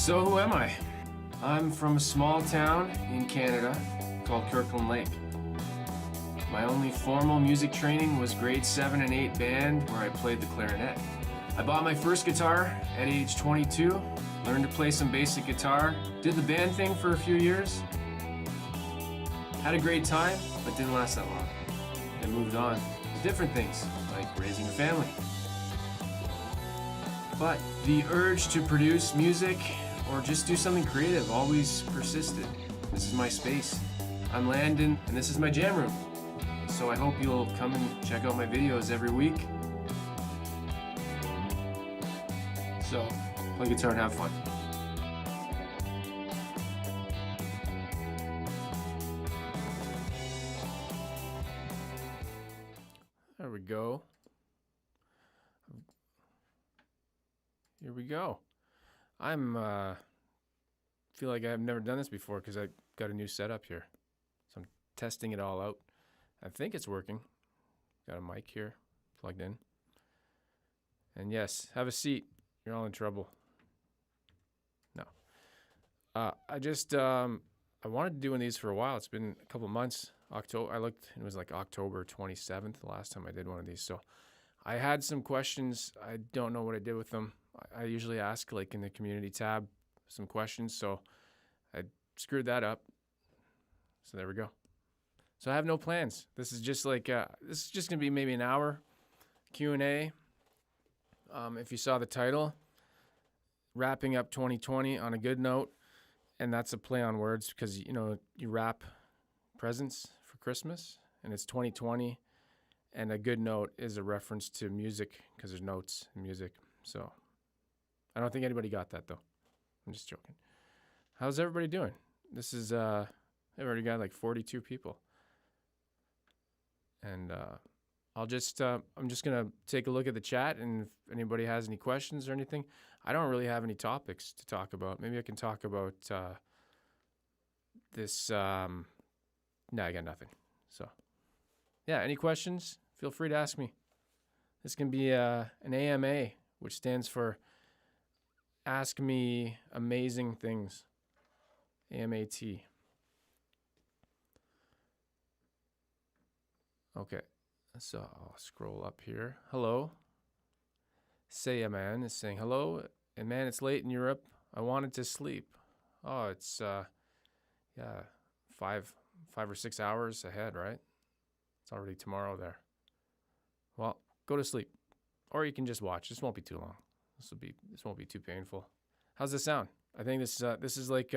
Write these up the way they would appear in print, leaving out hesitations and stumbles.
So who am I? I'm from a small town in Canada called Kirkland Lake. My only formal music training was grade 7 and 8 band where I played the clarinet. I bought my first guitar at age 22, learned to play some basic guitar, did the band thing for a few years. Had a great time, but didn't last that long. Then moved on to different things, like raising a family. But the urge to produce music or just do something creative always persisted. This is my space. I'm Landon, and this is my jam room. So I hope you'll come and check out my videos every week. So, play guitar and have fun. There we go. Here we go. Feel like I've never done this before because I got a new setup here. So I'm testing it all out. I think it's working. Got a mic here plugged in. And yes, have a seat. You're all in trouble. No. I wanted to do one of these for a while. It's been a couple months. October. I looked, it was like October 27th, the last time I did one of these. So I had some questions. I don't know what I did with them. I usually ask like in the community tab some questions. So I screwed that up. So there we go. So I have no plans. This is just like, this is just going to be maybe an hour Q&A. If you saw the title, wrapping up 2020 on a good note. And that's a play on words because, you know, you wrap presents for Christmas and it's 2020. And a good note is a reference to music because there's notes in music. So I don't think anybody got that though. I'm just joking. How's everybody doing? This is, I've already got like 42 people. And I'm just going to take a look at the chat, and if anybody has any questions or anything, I don't really have any topics to talk about. Maybe I can talk about this. No, I got nothing. So, yeah, any questions? Feel free to ask me. This can be an AMA, which stands for Ask Me Amazing Things. AMAT. Okay, so I'll scroll up here. Hello. Say a man is saying hello. And man, it's late in Europe. I wanted to sleep. Oh, it's yeah, 5 or 6 hours ahead, right? It's already tomorrow there. Well, go to sleep. Or you can just watch. This won't be too long. This won't be too painful. How's this sound? I think this is like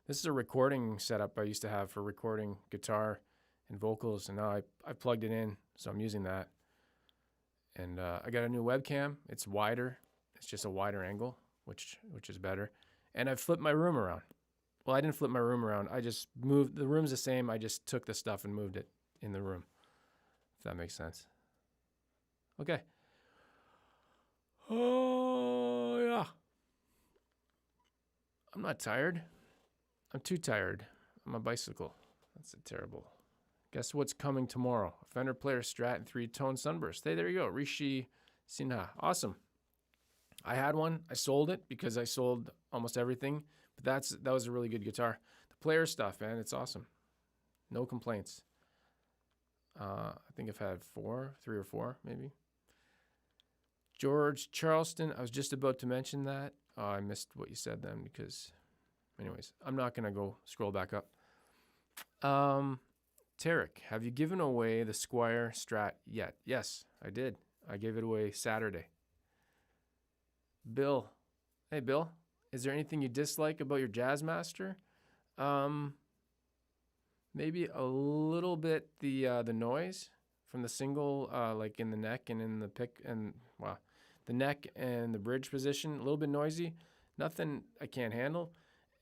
this is a recording setup I used to have for recording guitar and vocals, and now I plugged it in, so I'm using that. And I got a new webcam. It's wider. It's just a wider angle, which is better. And I've flipped my room around. Well, I didn't flip my room around. I just moved. The room's the same. I just took the stuff and moved it in the room, if that makes sense. Okay. Oh, yeah. I'm not tired. I'm too tired. I'm a bicycle. That's a terrible. Guess what's coming tomorrow? A Fender Player Strat and 3-tone sunburst. Hey, there you go. Rishi Sinha. Awesome. I had one. I sold it because I sold almost everything. But that was a really good guitar. The Player stuff, man, it's awesome. No complaints. I think I've had 3 or 4, maybe. George Charleston. I was just about to mention that. I missed what you said then because, anyways, I'm not going to go scroll back up. Tarek, have you given away the Squire Strat yet? Yes, I did. I gave it away Saturday. Bill. Hey, Bill. Is there anything you dislike about your Jazzmaster? Maybe a little bit the noise from the single, like in the neck and in the pick and, wow, the neck and the bridge position, a little bit noisy. Nothing I can't handle.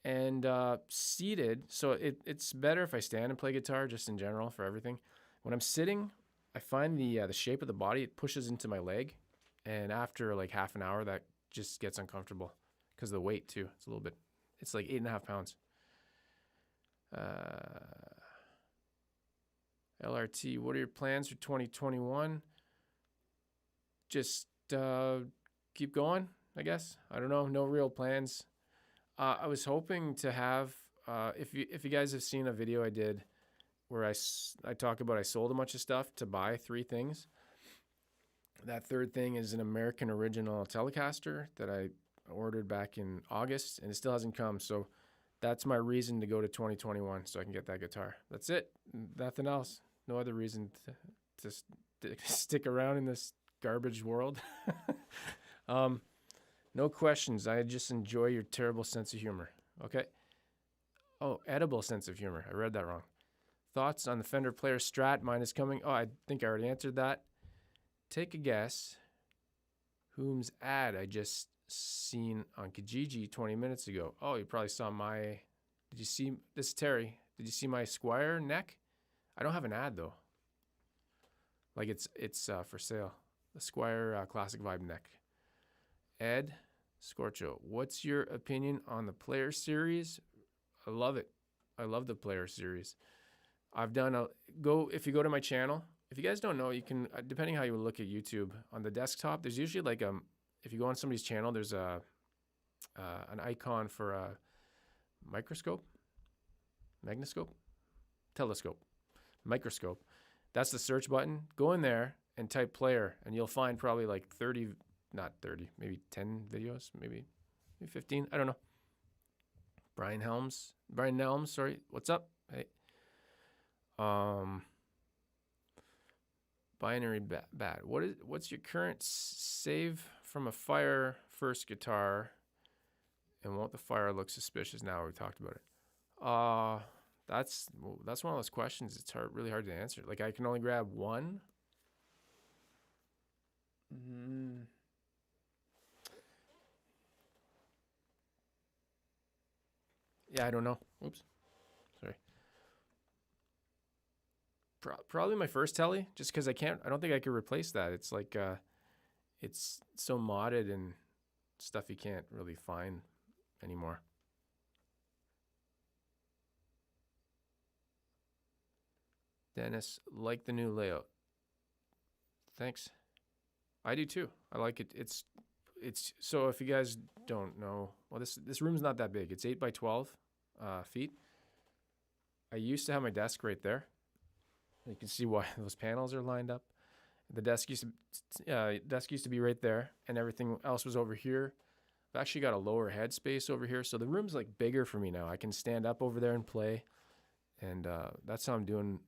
And seated, so it's better if I stand and play guitar, just in general for everything. When I'm sitting, I find the shape of the body, it pushes into my leg, and after like half an hour, that just gets uncomfortable because of the weight too. It's a little bit, it's like 8.5 pounds. LRT, what are your plans for 2021? Just keep going, I guess. I don't know. No real plans. I was hoping to have, if you guys have seen a video I did where I talk about I sold a bunch of stuff to buy 3 things. That third thing is an American original Telecaster that I ordered back in August, and it still hasn't come. So that's my reason to go to 2021 so I can get that guitar. That's it. Nothing else. No other reason to stick around in this garbage world. No questions. I just enjoy your terrible sense of humor. Okay. Oh, edible sense of humor. I read that wrong. Thoughts on the Fender Player Strat? Mine is coming. Oh, I think I already answered that. Take a guess whom's ad I just seen on Kijiji 20 minutes ago. Oh, you probably saw my, did you see, this is Terry. Did you see my Squire neck? I don't have an ad though. Like it's for sale. The Squire Classic Vibe neck. Ed Scorcho, what's your opinion on the Player Series? I love it. I love the Player Series. I've done if you go to my channel, if you guys don't know, you can, depending how you look at YouTube, on the desktop, there's usually like, if you go on somebody's channel, there's an icon for a microscope, telescope, microscope. That's the search button. Go in there and type player, and you'll find probably like 30, not 30, maybe 10 videos, maybe 15. I don't know. Brian Nelms, sorry. What's up? Hey. Binary bad. What's your current save from a fire first guitar? And won't the fire look suspicious now we talked about it? That's one of those questions. It's really hard to answer. Like I can only grab one. Yeah, I don't know. Oops. Sorry. Probably my first Tele, just because I don't think I could replace that. It's like, it's so modded and stuff you can't really find anymore. Dennis, like the new layout. Thanks. I do too. I like it. It's so if you guys don't know, well, this room's not that big. It's 8 by 12 feet. I used to have my desk right there. You can see why those panels are lined up. The desk used to be right there, and everything else was over here. I've actually got a lower head space over here, so the room's like bigger for me now. I can stand up over there and play, and that's how I'm doing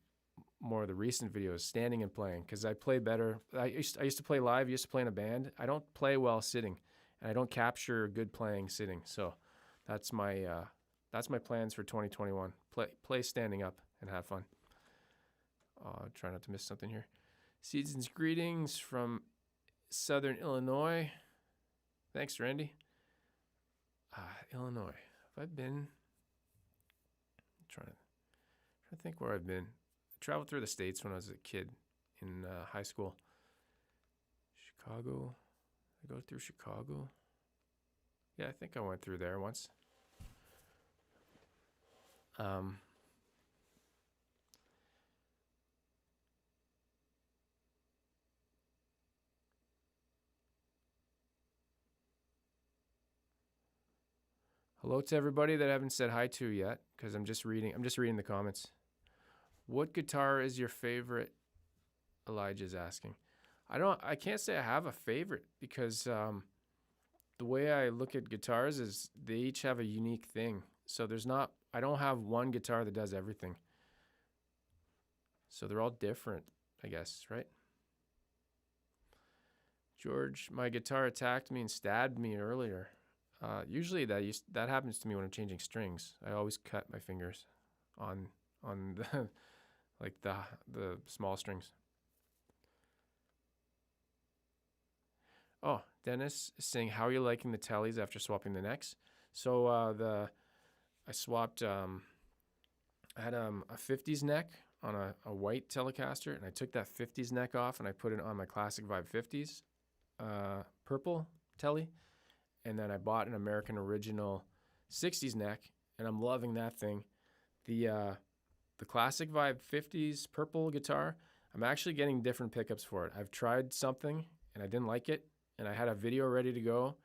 more of the recent videos, standing and playing, because I play better. I used to play live. I used to play in a band. I don't play well sitting, and I don't capture good playing sitting. So that's my plans for 2021. Play standing up and have fun. Try not to miss something here. Season's greetings from Southern Illinois. Thanks, Randy. Illinois. Have I been? I'm trying to think where I've been. I traveled through the States when I was a kid in high school. Chicago. I go through Chicago. Yeah, I think I went through there once. Hello to everybody that I haven't said hi to yet, because I'm just reading the comments. What guitar is your favorite? Elijah's asking. I can't say I have a favorite, because the way I look at guitars is they each have a unique thing. So I don't have one guitar that does everything. So they're all different, I guess, right? George, my guitar attacked me and stabbed me earlier. Usually that happens to me when I'm changing strings. I always cut my fingers on the like the small strings. Oh, Dennis is saying, how are you liking the Teles after swapping the necks? So I swapped. I had a 50s neck on a white Telecaster, and I took that 50s neck off and I put it on my Classic Vibe 50s purple Tele. And then I bought an American Original 60s neck, and I'm loving that thing. The Classic Vibe 50s purple guitar, I'm actually getting different pickups for it. I've tried something, and I didn't like it, and I had a video ready to go,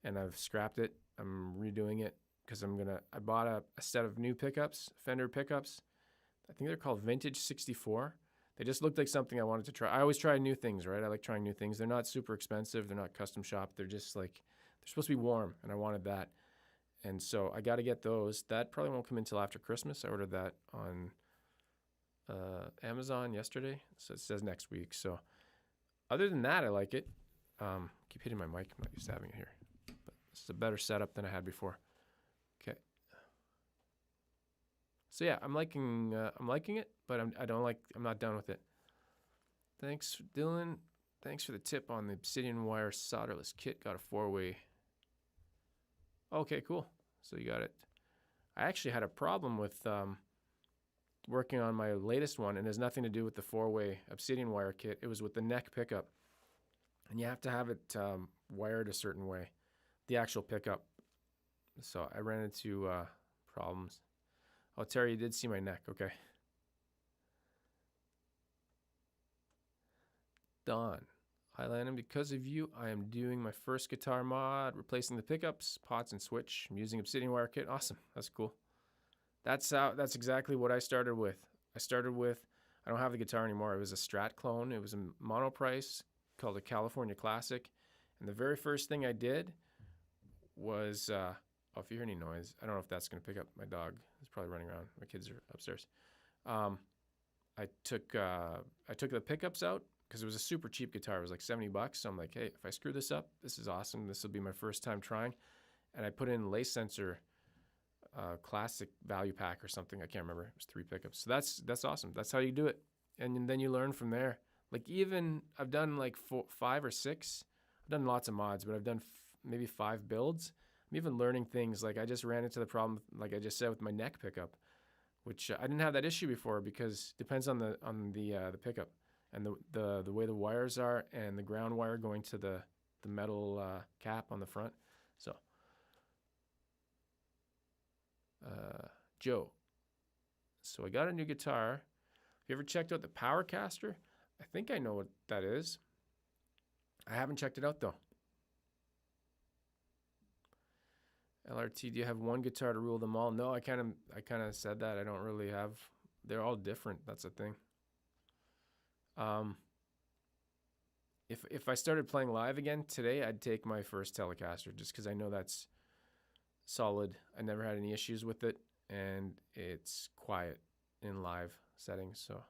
and I've scrapped it. I'm redoing it because I bought a set of new pickups, Fender pickups. I think they're called Vintage 64. They just looked like something I wanted to try. I always try new things, right? I like trying new things. They're not super expensive. They're not custom shop. They're just like, they're supposed to be warm, and I wanted that. And so I got to get those. That probably won't come until after Christmas. I ordered that on Amazon yesterday, so it says next week. So other than that, I like it. Keep hitting my mic. I'm not used to having it here. But this is a better setup than I had before. Okay. So yeah, I'm liking it, but I'm not done with it. Thanks, Dylan. Thanks for the tip on the obsidian wire solderless kit. Got a 4-way. Okay, cool. So you got it. I actually had a problem with working on my latest one, and it has nothing to do with the 4-way obsidian wire kit. It was with the neck pickup, and you have to have it wired a certain way, the actual pickup. So I ran into problems. Oh, Terry, you did see my neck. Okay. Don. Hi, Landon. Because of you, I am doing my first guitar mod, replacing the pickups, pots, and switch. I'm using obsidian wire kit. Awesome. That's cool. That's exactly what I started with. I don't have the guitar anymore. It was a Strat clone. It was a mono price called a California Classic. And the very first thing I did was, if you hear any noise, I don't know if that's going to pick up my dog. He's probably running around. My kids are upstairs. I took the pickups out because it was a super cheap guitar. It was like $70. So I'm like, hey, if I screw this up, this is awesome. This will be my first time trying. And I put in Lace Sensor classic value pack or something. I can't remember. It was 3 pickups. So that's awesome. That's how you do it. And then you learn from there. Like even I've done like 5 or 6. I've done lots of mods, but I've done maybe 5 builds. I'm even learning things. Like I just ran into the problem, like I just said, with my neck pickup, which I didn't have that issue before because it depends on the pickup and the way the wires are and the ground wire going to the metal cap on the front. So Joe. So I got a new guitar. Have you ever checked out the Powercaster? I think I know what that is. I haven't checked it out though. LRT, do you have one guitar to rule them all? No, I kind of said that. I don't really have. They're all different. That's the thing. If I started playing live again today, I'd take my first Telecaster just because I know that's solid. I never had any issues with it, and it's quiet in live settings. So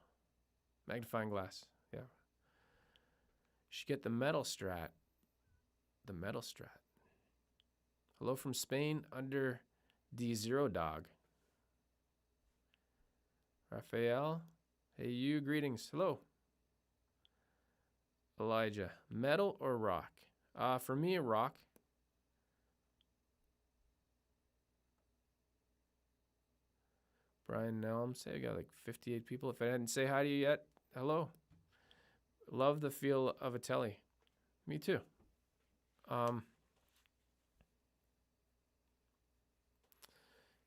magnifying glass, yeah. You should get the metal Strat. The metal Strat. Hello from Spain, under D0 Dog. Raphael, hey you, greetings. Hello. Elijah, metal or rock? For me, a rock. Brian Nelms, hey, I got like 58 people. If I didn't say hi to you yet, hello. Love the feel of a Telly. Me too.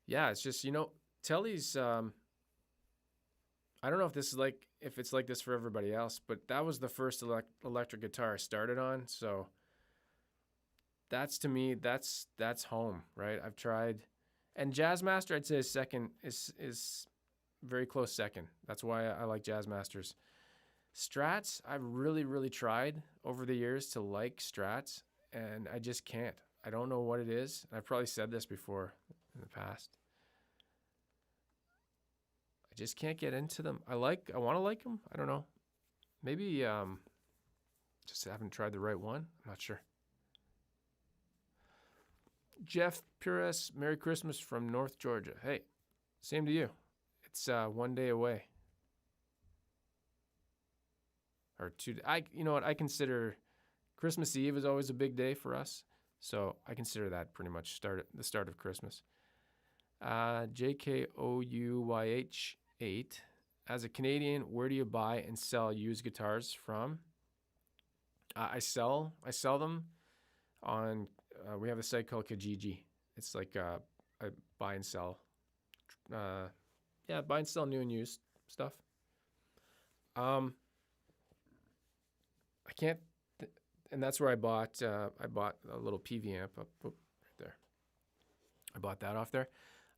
Yeah, it's just, Telly's, I don't know if it's like this for everybody else, but that was the first electric guitar I started on. So that's, to me, that's home, right? I've tried, and Jazzmaster, I'd say is very close second. That's why I like Jazzmasters. Strats, I've really, really tried over the years to like Strats, and I just can't. I don't know what it is. I've probably said this before in the past. I just can't get into them. I want to like them. I don't know. Maybe just haven't tried the right one. I'm not sure. Jeff Pures, Merry Christmas from North Georgia. Hey, same to you. It's 1 day away. Or 2. You know what? I consider Christmas Eve is always a big day for us. So I consider that pretty much the start of Christmas. JKOUYH 8. As a Canadian, where do you buy and sell used guitars from? I sell them on. We have a site called Kijiji. It's like I buy and sell. Buy and sell new and used stuff. I can't, and that's where I bought a little PV amp up right there. I bought that off there.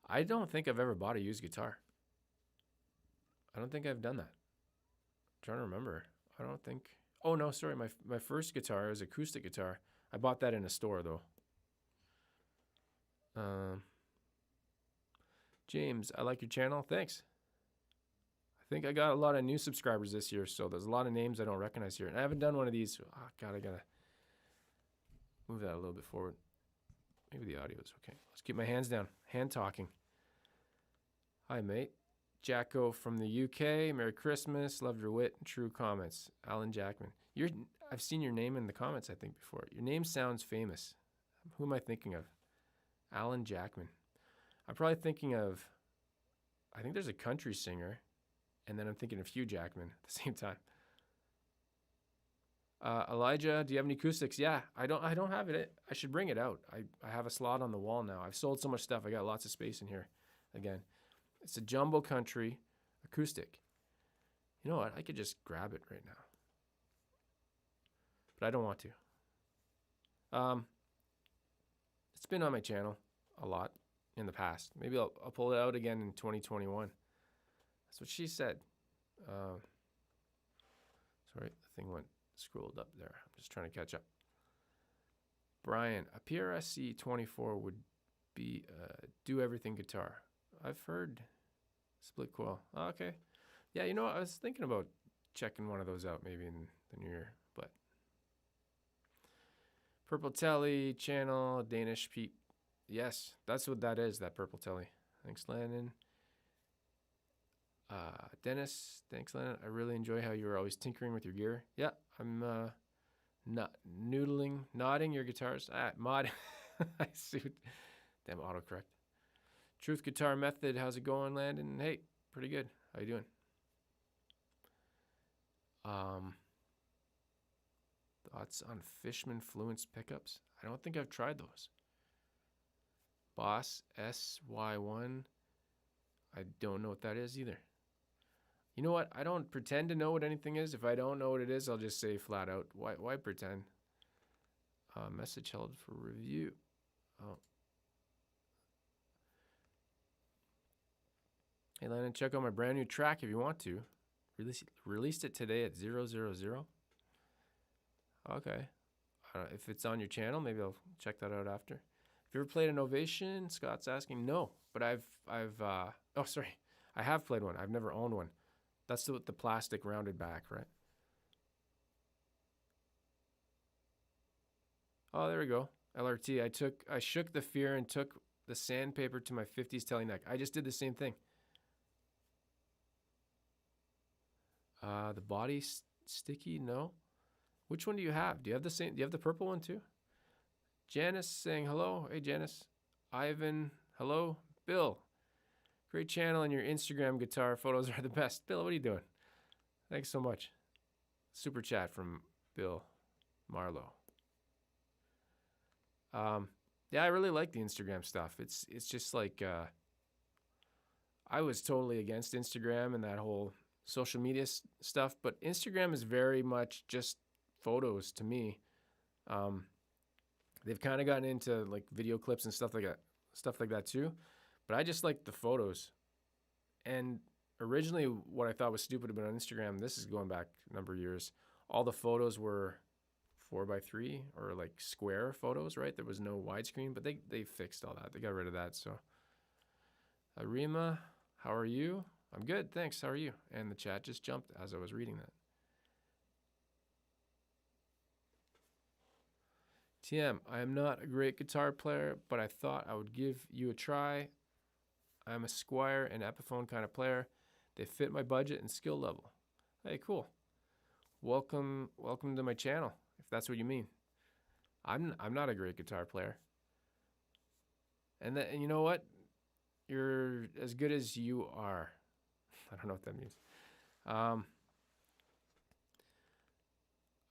I don't think I've ever bought a used guitar. I don't think I've done that. I'm trying to remember. I don't think. Oh, no, sorry. My first guitar is acoustic guitar. I bought that in a store, though. James, I like your channel. Thanks. I think I got a lot of new subscribers this year, so there's a lot of names I don't recognize here. And I haven't done one of these. Oh, God, I got to move that a little bit forward. Maybe the audio is okay. Let's keep my hands down. Hand talking. Hi, mate. Jacko from the UK. Merry Christmas. Loved your wit and true comments. Alan Jackman. I've seen your name in the comments, I think, before. Your name sounds famous. Who am I thinking of? Alan Jackman. I'm probably thinking of, I think there's a country singer, and then I'm thinking of Hugh Jackman at the same time. Elijah, do you have any acoustics? Yeah, I don't have it. I should bring it out. I have a slot on the wall now. I've sold so much stuff. I got lots of space in here. Again, it's a Jumbo Country acoustic. You know what? I could just grab it right now, but I don't want to. It's been on my channel a lot in the past. Maybe I'll pull it out again in 2021. That's what she said. Sorry, the thing scrolled up there. I'm just trying to catch up. Brian, a PRSC 24 would be a do everything guitar. I've heard split coil. Oh, okay. Yeah, you know, I was thinking about checking one of those out maybe in the new year, but Purple Telly channel, Danish Pete. Yes, that's what that is, that Purple Telly. Thanks, Landon. Dennis, thanks, Landon. I really enjoy how you're always tinkering with your gear. Yeah, I'm nodding your guitars. Mod. I see. Damn autocorrect. Truth Guitar Method. How's it going, Landon? Hey, pretty good. How you doing? Thoughts on Fishman Fluence pickups? I don't think I've tried those. Boss SY1. I don't know what that is either. You know what? I don't pretend to know what anything is. If I don't know what it is, I'll just say flat out. Why pretend? Message held for review. Oh. Hey, Landon, check out my brand new track if you want to. Released it today at 000. Okay. If it's on your channel, maybe I'll check that out after. Have you ever played an Ovation? Scott's asking. No, but I have played one. I've never owned one. That's the plastic rounded back, right? Oh, there we go. LRT. I shook the fear and took the sandpaper to my 50s telly neck. I just did the same thing. The body sticky? No. Which one do you have? Do you have the same? Do you have the purple one too? Janice saying hello. Hey, Janice. Ivan, hello. Bill, great channel, and your Instagram guitar photos are the best. Bill, what are you doing? Thanks so much. Super chat from Bill Marlowe. Yeah, I really like the Instagram stuff. It's just like I was totally against Instagram and that whole social media stuff, but Instagram is very much just photos to me. They've kind of gotten into like video clips and stuff like that too, but I just like the photos. And originally what I thought was stupid about Instagram, this is going back a number of years, all the photos were 4x3 or like square photos, right? There was no widescreen, but they fixed all that. They got rid of that. So Arima, how are you? I'm good, thanks. How are you? And the chat just jumped as I was reading that. TM, I am not a great guitar player, but I thought I would give you a try. I'm a Squire and Epiphone kind of player. They fit my budget and skill level. Hey, cool. Welcome to my channel, if that's what you mean. I'm not a great guitar player. And you know what? You're as good as you are. I don't know what that means. I'm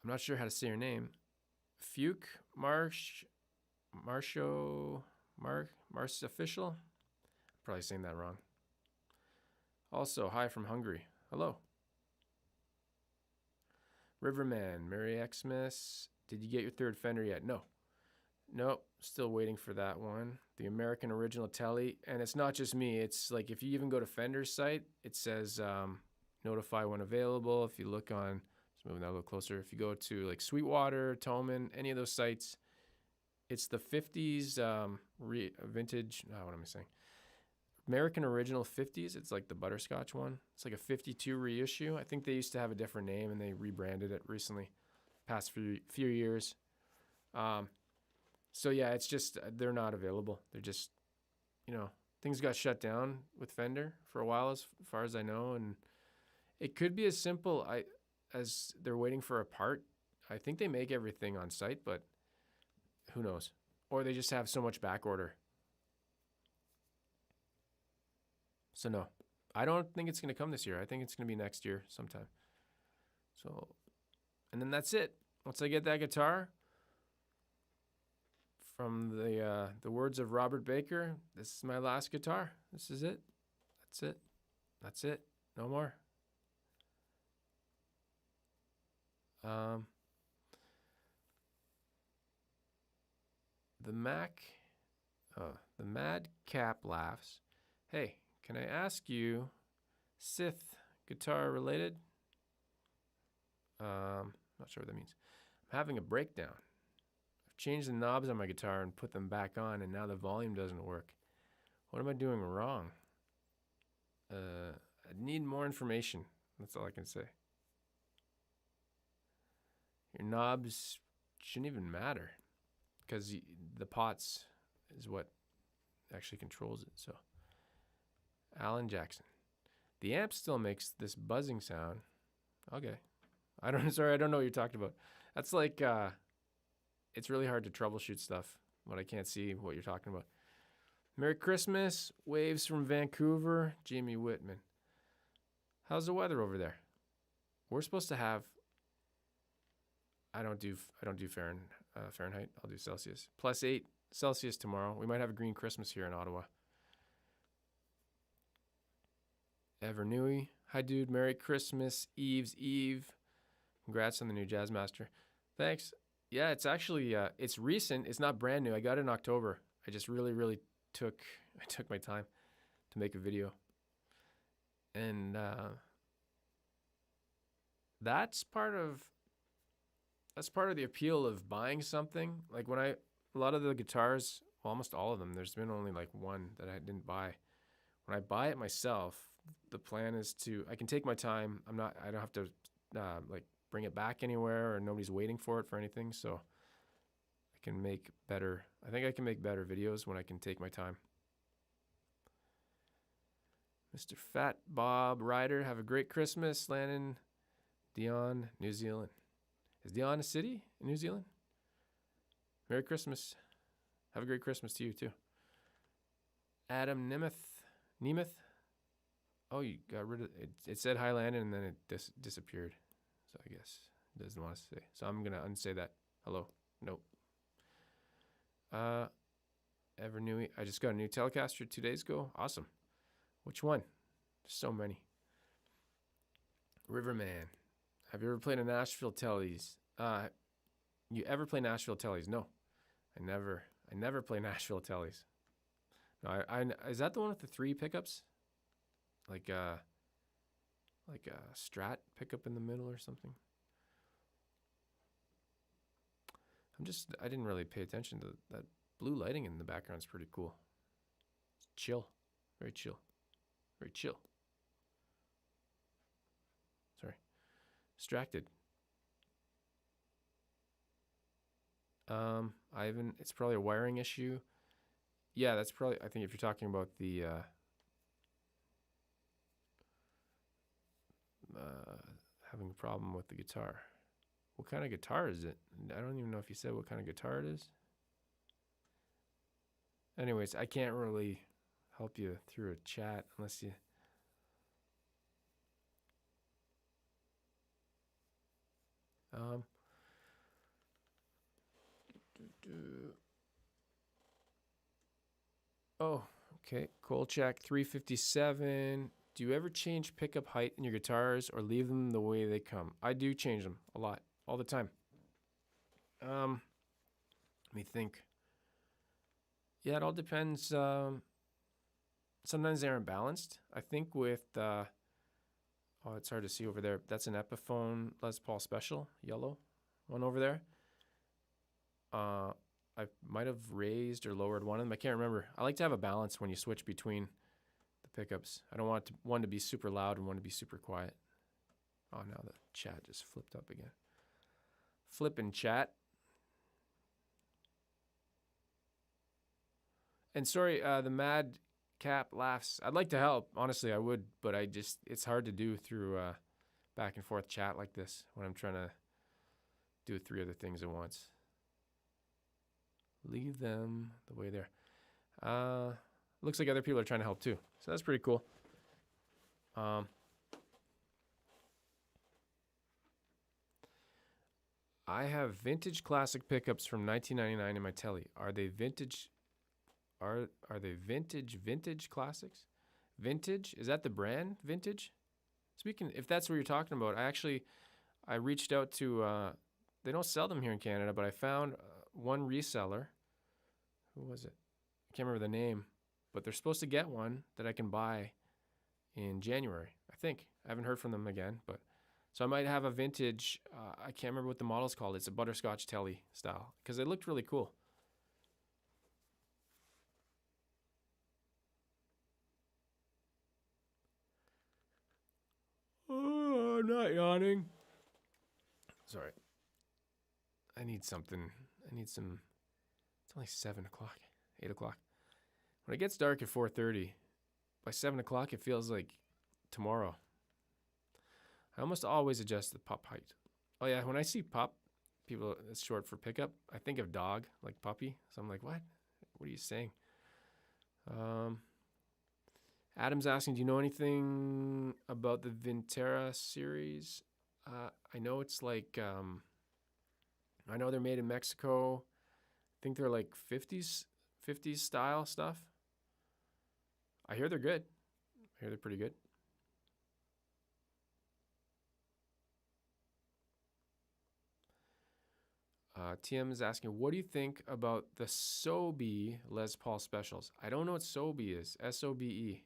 not sure how to say your name. Fuke Marsh Official. I'm probably saying that wrong. Also, hi from Hungary. Hello. Riverman, Mary Xmas. Did you get your third Fender yet? No. Nope, still waiting for that one. The American Original Telly, and it's not just me. It's like if you even go to Fender's site, it says notify when available. If you look on, just moving that a little closer. If you go to like Sweetwater, Tolman, any of those sites, it's the 50s vintage. What am I saying? American Original 50s. It's like the butterscotch one. It's like a 52 reissue. I think they used to have a different name and they rebranded it recently, past few years. So yeah, it's just they're not available. They're just, things got shut down with Fender for a while, as far as I know, and it could be as simple as they're waiting for a part. I think they make everything on site, but who knows? Or they just have so much back order. So no, I don't think it's going to come this year. I think it's going to be next year sometime. So, and then that's it. Once I get that guitar, from the words of Robert Baker, this is my last guitar. This is it. That's it. That's it. No more. The Mad Cap laughs. Hey, can I ask you, Sith guitar related? Not sure what that means. I'm having a breakdown. Changed the knobs on my guitar and put them back on, and now the volume doesn't work. What am I doing wrong? I need more information. That's all I can say. Your knobs shouldn't even matter because the pots is what actually controls it. So, Alan Jackson. The amp still makes this buzzing sound. Okay. Sorry, I don't know what you're talking about. That's like, it's really hard to troubleshoot stuff when I can't see what you're talking about. Merry Christmas. Waves from Vancouver. Jamie Whitman. How's the weather over there? We're supposed to have, I don't do Fahrenheit. I'll do Celsius. +8 Celsius tomorrow. We might have a green Christmas here in Ottawa. Evernui. Hi, dude. Merry Christmas. Eve's Eve. Congrats on the new Jazzmaster. Thanks. Yeah, it's actually, it's recent. It's not brand new. I got it in October. I just really took my time to make a video. And that's part of the appeal of buying something. Like a lot of the guitars, well, almost all of them, there's been only like one that I didn't buy. When I buy it myself, the plan is I can take my time. I don't have to bring it back anywhere, or nobody's waiting for it for anything. So I think I can make better videos when I can take my time. Mr. Fat Bob Ryder, have a great Christmas. Landon, Dion, New Zealand. Is Dion a city in New Zealand? Merry Christmas. Have a great Christmas to you too. Adam Nemeth. Oh, you got rid of it. It said hi, Landon, and then it disappeared. So I guess it doesn't want to say. So I'm going to unsay that. Hello. Nope. Evernui. I just got a new Telecaster 2 days ago. Awesome. Which one? There's so many. Riverman. Have you ever played a Nashville Tellys? You ever play Nashville Tellys? No. I never play Nashville Tellys. No, is that the one with the 3 pickups? Like a Strat pickup in the middle or something? I didn't really pay attention to that. Blue lighting in the background is pretty cool. It's chill. Very chill. Very chill. Sorry. Distracted. It's probably a wiring issue. Yeah, that's probably, I think if you're talking about the having a problem with the guitar. What kind of guitar is it? I don't even know if you said what kind of guitar it is. Anyways, I can't really help you through a chat unless you... Oh, okay. Kolchak 357. Do you ever change pickup height in your guitars or leave them the way they come? I do change them a lot, all the time. Let me think. Yeah, it all depends. Sometimes they're imbalanced. I think with oh, it's hard to see over there. That's an Epiphone Les Paul Special, yellow one over there. I might have raised or lowered one of them. I can't remember. I like to have a balance when you switch between the pickups. I don't want one to be super loud and one to be super quiet. Oh, now the chat just flipped up again. Flipping chat. And sorry, the Mad Cap laughs. I'd like to help. Honestly, I would, but it's hard to do through back and forth chat like this when I'm trying to do 3 other things at once. Leave them the way they're. Looks like other people are trying to help too. So that's pretty cool. I have vintage classic pickups from 1999 in my telly. Are they vintage? Are they vintage classics? Vintage? Is that the brand? Vintage? Speaking, if that's what you're talking about, I reached out to. They don't sell them here in Canada, but I found one reseller. Who was it? I can't remember the name, but they're supposed to get one that I can buy in January. I think I haven't heard from them again, but so I might have a vintage. I can't remember what the model's called. It's a butterscotch telly style because it looked really cool. Oh, I'm not yawning. Sorry. I need something. I need some. It's only 7 o'clock, 8 o'clock. When it gets dark at 4:30, by 7 o'clock it feels like tomorrow. I almost always adjust the pup height. Oh yeah, when I see pup, people, it's short for pickup, I think of dog, like puppy. So I'm like, what? What are you saying? Adam's asking, do you know anything about the Vintera series? I know it's like, I know they're made in Mexico. I think they're like 50s style stuff. I hear they're good. I hear they're pretty good. TM is asking, what do you think about the Sobe Les Paul specials? I don't know what Sobe is. S-O-B-E.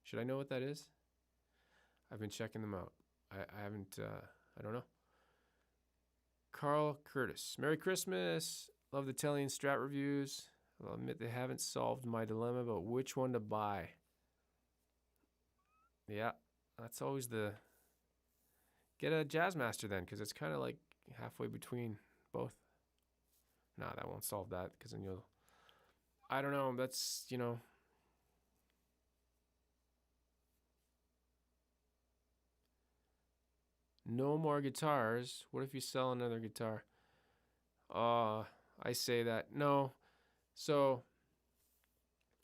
Should I know what that is? I've been checking them out. I haven't, I don't know. Carl Curtis. Merry Christmas. Love the Telly and Strat reviews. I'll admit they haven't solved my dilemma about which one to buy. Yeah, that's always the... Get a Jazzmaster then, because it's kind of like halfway between both. Nah, that won't solve that, because then you'll... I don't know, that's, you know... No more guitars. What if you sell another guitar? I say that. No. So,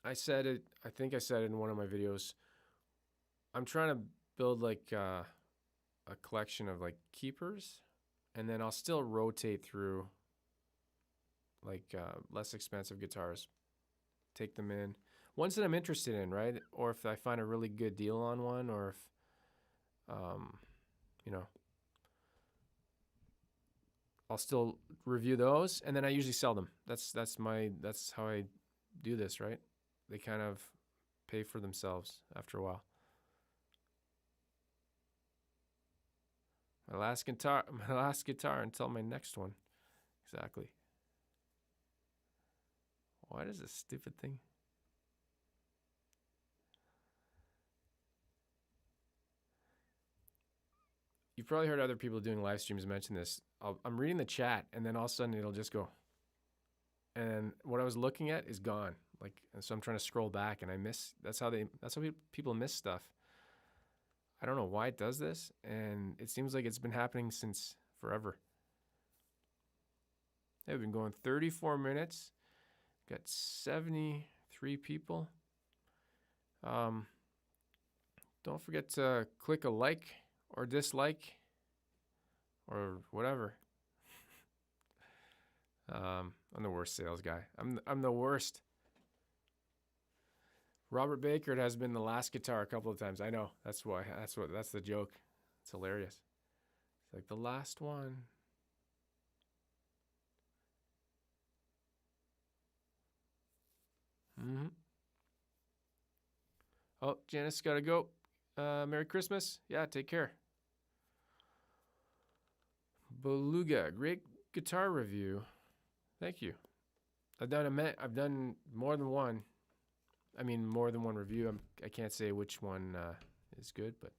I said it, I think I said it in one of my videos. I'm trying to build like a collection of like keepers, and then I'll still rotate through like less expensive guitars. Take them in. Ones that I'm interested in, right? Or if I find a really good deal on one, or if, you know, I'll still review those, and then I usually sell them. That's how I do this, right? They kind of pay for themselves after a while. My last guitar until my next one. Exactly. Why does this stupid thing? You've probably heard other people doing live streams mention this. I'm reading the chat, and then all of a sudden it'll just go. And what I was looking at is gone. Like, and so I'm trying to scroll back, and I miss. That's how people miss stuff. I don't know why it does this, and it seems like it's been happening since forever. I've been going 34 minutes. Got 73 people. Don't forget to click a like or dislike or whatever. I'm the worst sales guy. I'm the worst. Robert Baker has been the last guitar a couple of times. I know. That's the joke. It's hilarious. It's like the last one. Mm-hmm. Oh, Janice got to go. Merry Christmas. Yeah, take care. Beluga, great guitar review. Thank you. I've done more than one. I mean, more than one review. I can't say which one is good, but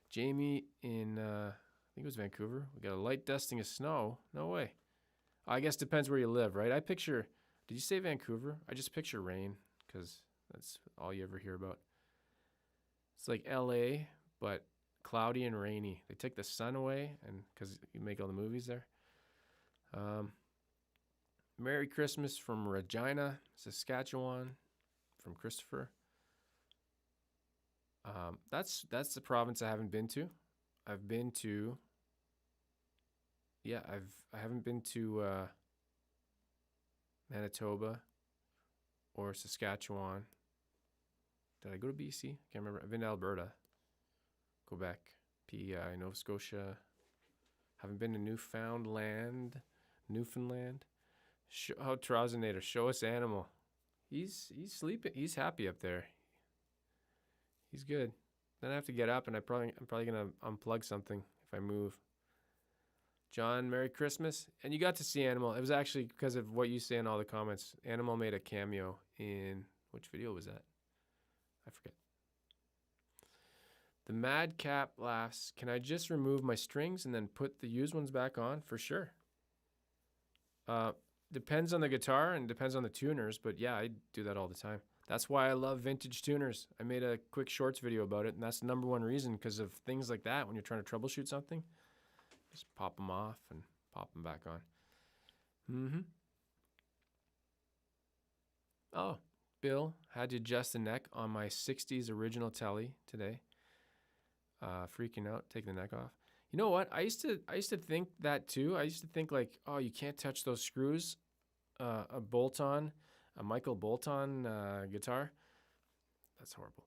Jamie in I think it was Vancouver. We got a light dusting of snow. No way. I guess depends where you live, right? I picture. Did you say Vancouver? I just picture rain because that's all you ever hear about. It's like L.A., but cloudy and rainy. They take the sun away, and because you make all the movies there. Merry Christmas from Regina, Saskatchewan, from Christopher. That's the province I haven't been to. I've been to. Yeah, I haven't been to Manitoba or Saskatchewan. Did I go to BC? Can't remember. I've been to Alberta, Quebec, PEI, Nova Scotia. Haven't been to Newfoundland. Trousinator, show us animal. He's sleeping. He's happy up there. He's good. Then I have to get up, and I'm probably gonna unplug something if I move. John, Merry Christmas. And you got to see Animal. It was actually because of what you say in all the comments. Animal made a cameo in, which video was that? I forget. The Madcap laughs. Can I just remove my strings and then put the used ones back on? For sure. Depends on the guitar and depends on the tuners, but yeah, I do that all the time. That's why I love vintage tuners. I made a quick shorts video about it, and that's the number one reason, because of things like that when you're trying to troubleshoot something. Just pop them off and pop them back on. Mm-hmm. Oh, Bill, had to adjust the neck on my 60s original telly today. Freaking out, taking the neck off. You know what? I used to think that too. I used to think like, oh, you can't touch those screws. A bolt-on, a Michael Bolton guitar. That's horrible.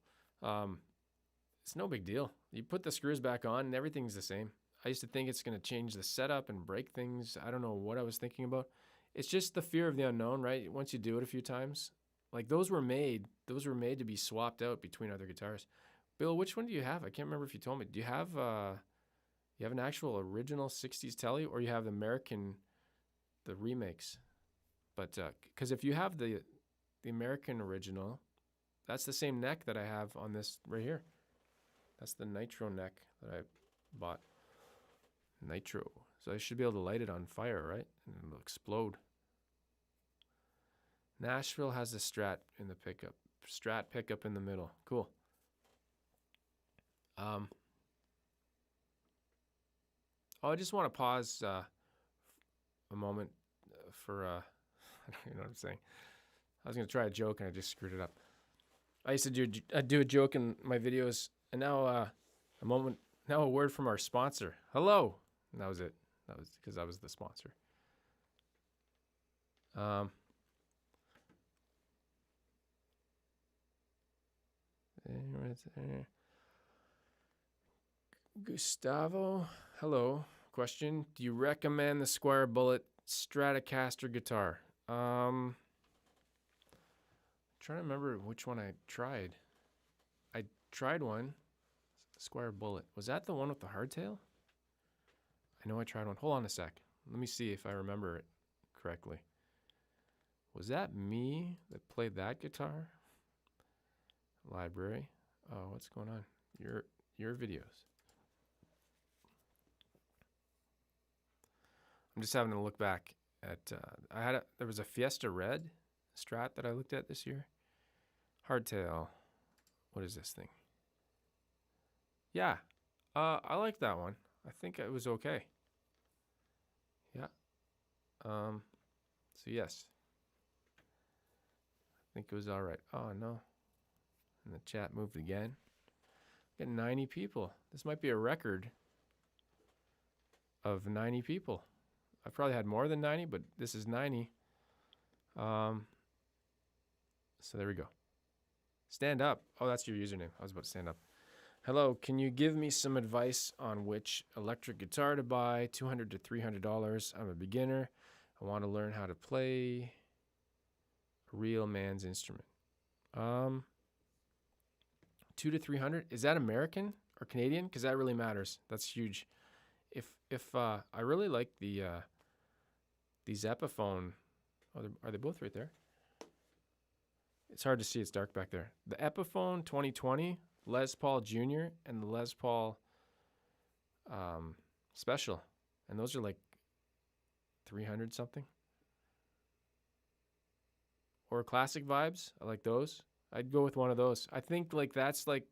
It's no big deal. You put the screws back on and everything's the same. I used to think it's going to change the setup and break things. I don't know what I was thinking about. It's just the fear of the unknown, right? Once you do it a few times. Like those were made to be swapped out between other guitars. Bill, which one do you have? I can't remember if you told me. Do you have an actual original 60s telly, or you have the American, the remakes? But because if you have the American original, that's the same neck that I have on this right here. That's the Nitro neck that I bought. Nitro. So I should be able to light it on fire, right? And it'll explode. Nashville has the Strat in the pickup. Strat pickup in the middle. Cool. I just want to pause a moment for I don't even know what I'm saying. I was going to try a joke and I just screwed it up. I used to do a joke in my videos, and now a word from our sponsor. Hello. And that was it. That was because I was the sponsor. Gustavo, hello. Question: do you recommend the Squire Bullet Stratocaster guitar? I'm trying to remember which one I tried. I tried one, Squire Bullet. Was that the one with the hardtail? I know I tried one. Hold on a sec. Let me see if I remember it correctly. Was that me that played that guitar? Library. Oh, what's going on? Your videos. I'm just having to look back at. There was a Fiesta Red Strat that I looked at this year. Hardtail. What is this thing? Yeah, I like that one. I think it was okay. Yeah. So yes. I think it was all right. Oh no. And the chat moved again. Got 90 people. This might be a record of 90 people. I've probably had more than 90, but this is 90. So there we go. Stand up. Oh, that's your username. I was about to stand up. Hello, can you give me some advice on which electric guitar to buy? $200 to $300. I'm a beginner. I want to learn how to play a real man's instrument. Um, 2 to 300. Is that American or Canadian? Because that really matters. That's huge. If I really like these Epiphone. Oh, are they both right there? It's hard to see. It's dark back there. The Epiphone 2020, Les Paul Jr., and the Les Paul Special. And those are like 300 something. Or classic vibes. I like those. I'd go with one of those. I think that's like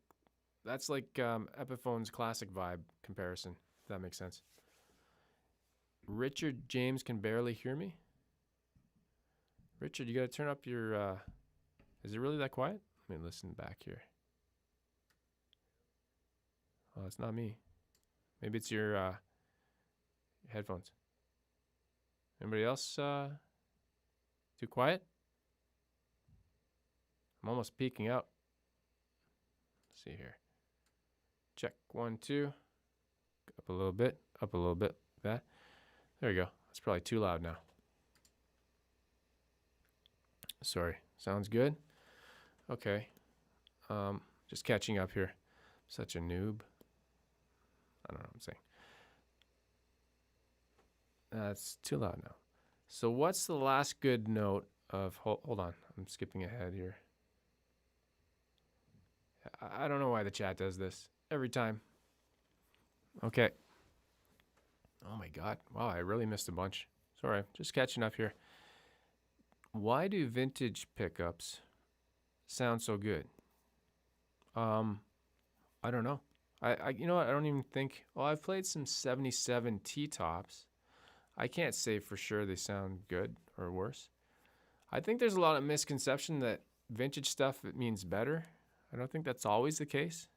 Epiphone's classic vibe comparison, if that makes sense. Richard James can barely hear me. Richard, you got to turn up your... is it really that quiet? Let me listen back here. Oh, it's not me. Maybe it's your headphones. Anybody else too quiet? I'm almost peeking out. Let's see here. Check 1, 2. Up a little bit. Up a little bit. That. There we go. That's probably too loud now. Sorry. Sounds good? Okay. Just catching up here. Such a noob. I don't know what I'm saying. That's too loud now. So what's the last good note of... Hold on. I'm skipping ahead here. I don't know why the chat does this. Every time. Okay. Oh my God. Wow, I really missed a bunch. Sorry, just catching up here. Why do vintage pickups sound so good? I don't know. I you know what? I don't even think... Well, I've played some 77 T-tops. I can't say for sure they sound good or worse. I think there's a lot of misconception that vintage stuff, it means better. I don't think that's always the case.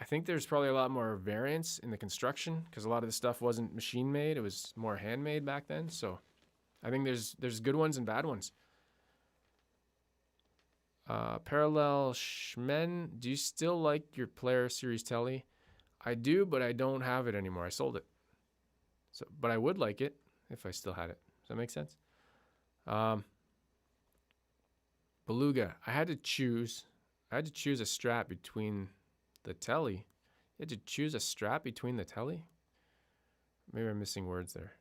I think there's probably a lot more variance in the construction because a lot of the stuff wasn't machine made. It was more handmade back then. So I think there's good ones and bad ones. Parallel Schmen, do you still like your Player Series Telly? I do, but I don't have it anymore. I sold it. So, but I would like it if I still had it. Does that make sense? Beluga. I had to choose a strap between the telly. You had to choose a strap between the telly? Maybe I'm missing words there.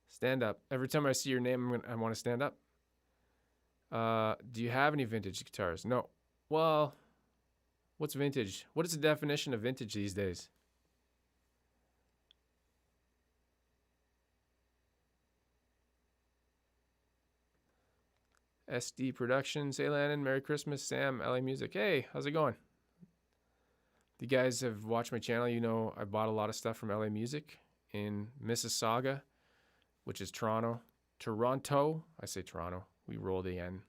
Stand up. Every time I see your name, I want to stand up. Do you have any vintage guitars? No. Well, what's vintage? What is the definition of vintage these days? SD Productions. Hey, Landon. Merry Christmas. Sam, LA Music. Hey, how's it going? If you guys have watched my channel, you know I bought a lot of stuff from LA Music in Mississauga, which is Toronto. Toronto. I say Toronto. We roll the N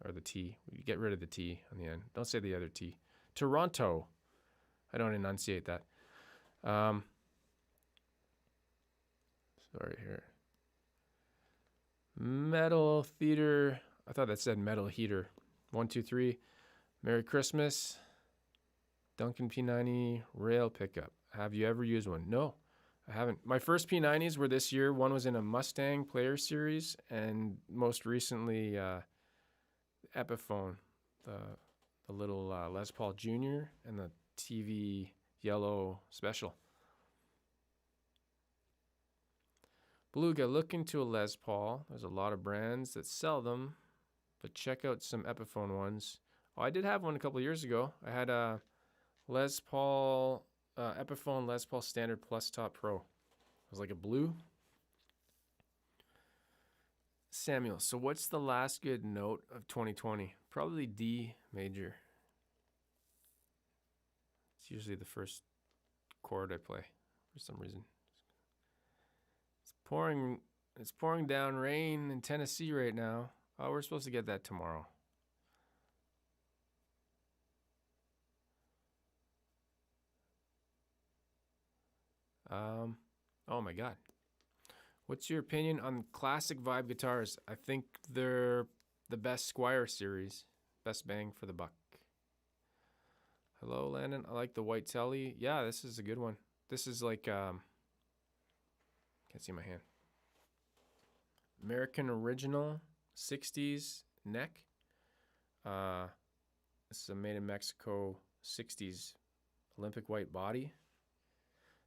or the T. We get rid of the T on the end. Don't say the other T. Toronto. I don't enunciate that. Sorry here. Metal Theater. I thought that said Metal Heater. 1, 2, 3. Merry Christmas. Duncan P90 rail pickup. Have you ever used one? No, I haven't. My first P90s were this year. One was in a Mustang Player Series, and most recently Epiphone, the little Les Paul Jr. and the TV Yellow Special. Beluga, look into a Les Paul. There's a lot of brands that sell them, but check out some Epiphone ones. Oh, I did have one a couple years ago. I had a Les Paul, Epiphone Les Paul Standard Plus Top Pro. It was like a blue. Samuel, so what's the last good note of 2020? Probably D major. It's usually the first chord I play for some reason. It's pouring down rain in Tennessee right now. Oh, we're supposed to get that tomorrow. Oh my God. What's your opinion on classic vibe guitars? I think they're the best Squire series. Best bang for the buck. Hello, Landon. I like the white telly. Yeah, this is a good one. This is like, can't see my hand. American Original. 60s neck. This is a made in Mexico 60s Olympic white body.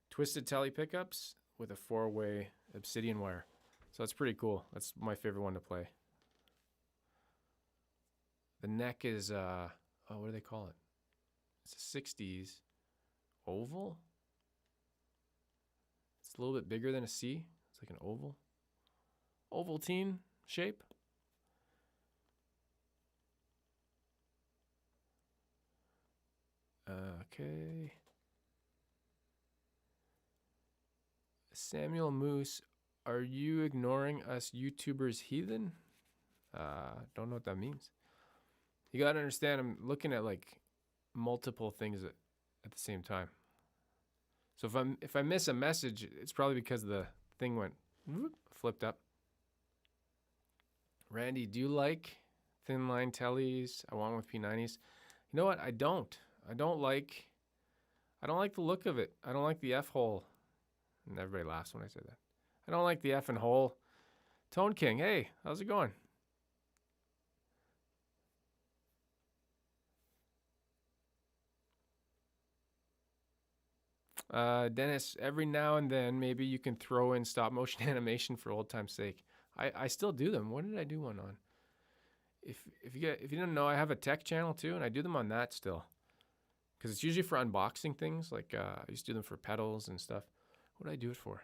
Twisted telly pickups with a 4-way obsidian wire. So that's pretty cool. That's my favorite one to play. The neck is, what do they call it? It's a 60s oval. It's a little bit bigger than a C. It's like an oval. Ovaltine shape. Okay. Samuel Moose, are you ignoring us YouTubers heathen? Don't know what that means. You gotta understand, I'm looking at like multiple things at the same time. So if I miss a message, it's probably because the thing went flipped up. Randy, do you like thin line tellies? I want with P90s. You know what? I don't. I don't like the look of it. I don't like the F hole. And everybody laughs when I say that. I don't like the F and hole. Tone King, hey, how's it going? Dennis, every now and then, maybe you can throw in stop motion animation for old time's sake. I still do them. What did I do one on? If you didn't know, I have a tech channel too, and I do them on that still. Because it's usually for unboxing things. Like I used to do them for pedals and stuff. What did I do it for?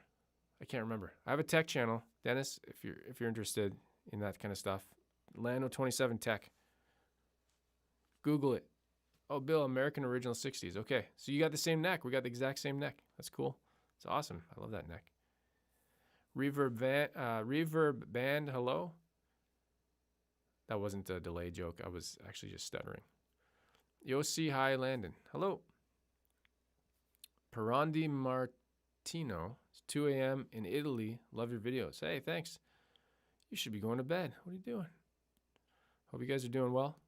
I can't remember. I have a tech channel, Dennis. If you're interested in that kind of stuff, Landon 27 Tech. Google it. Oh, Bill, American Original 60s. Okay, so you got the same neck. We got the exact same neck. That's cool. It's awesome. I love that neck. Reverb band. Hello. That wasn't a delay joke. I was actually just stuttering. Yossi, hi, Landon. Hello. Perandi Martino. It's 2 a.m. in Italy. Love your videos. Hey, thanks. You should be going to bed. What are you doing? Hope you guys are doing well.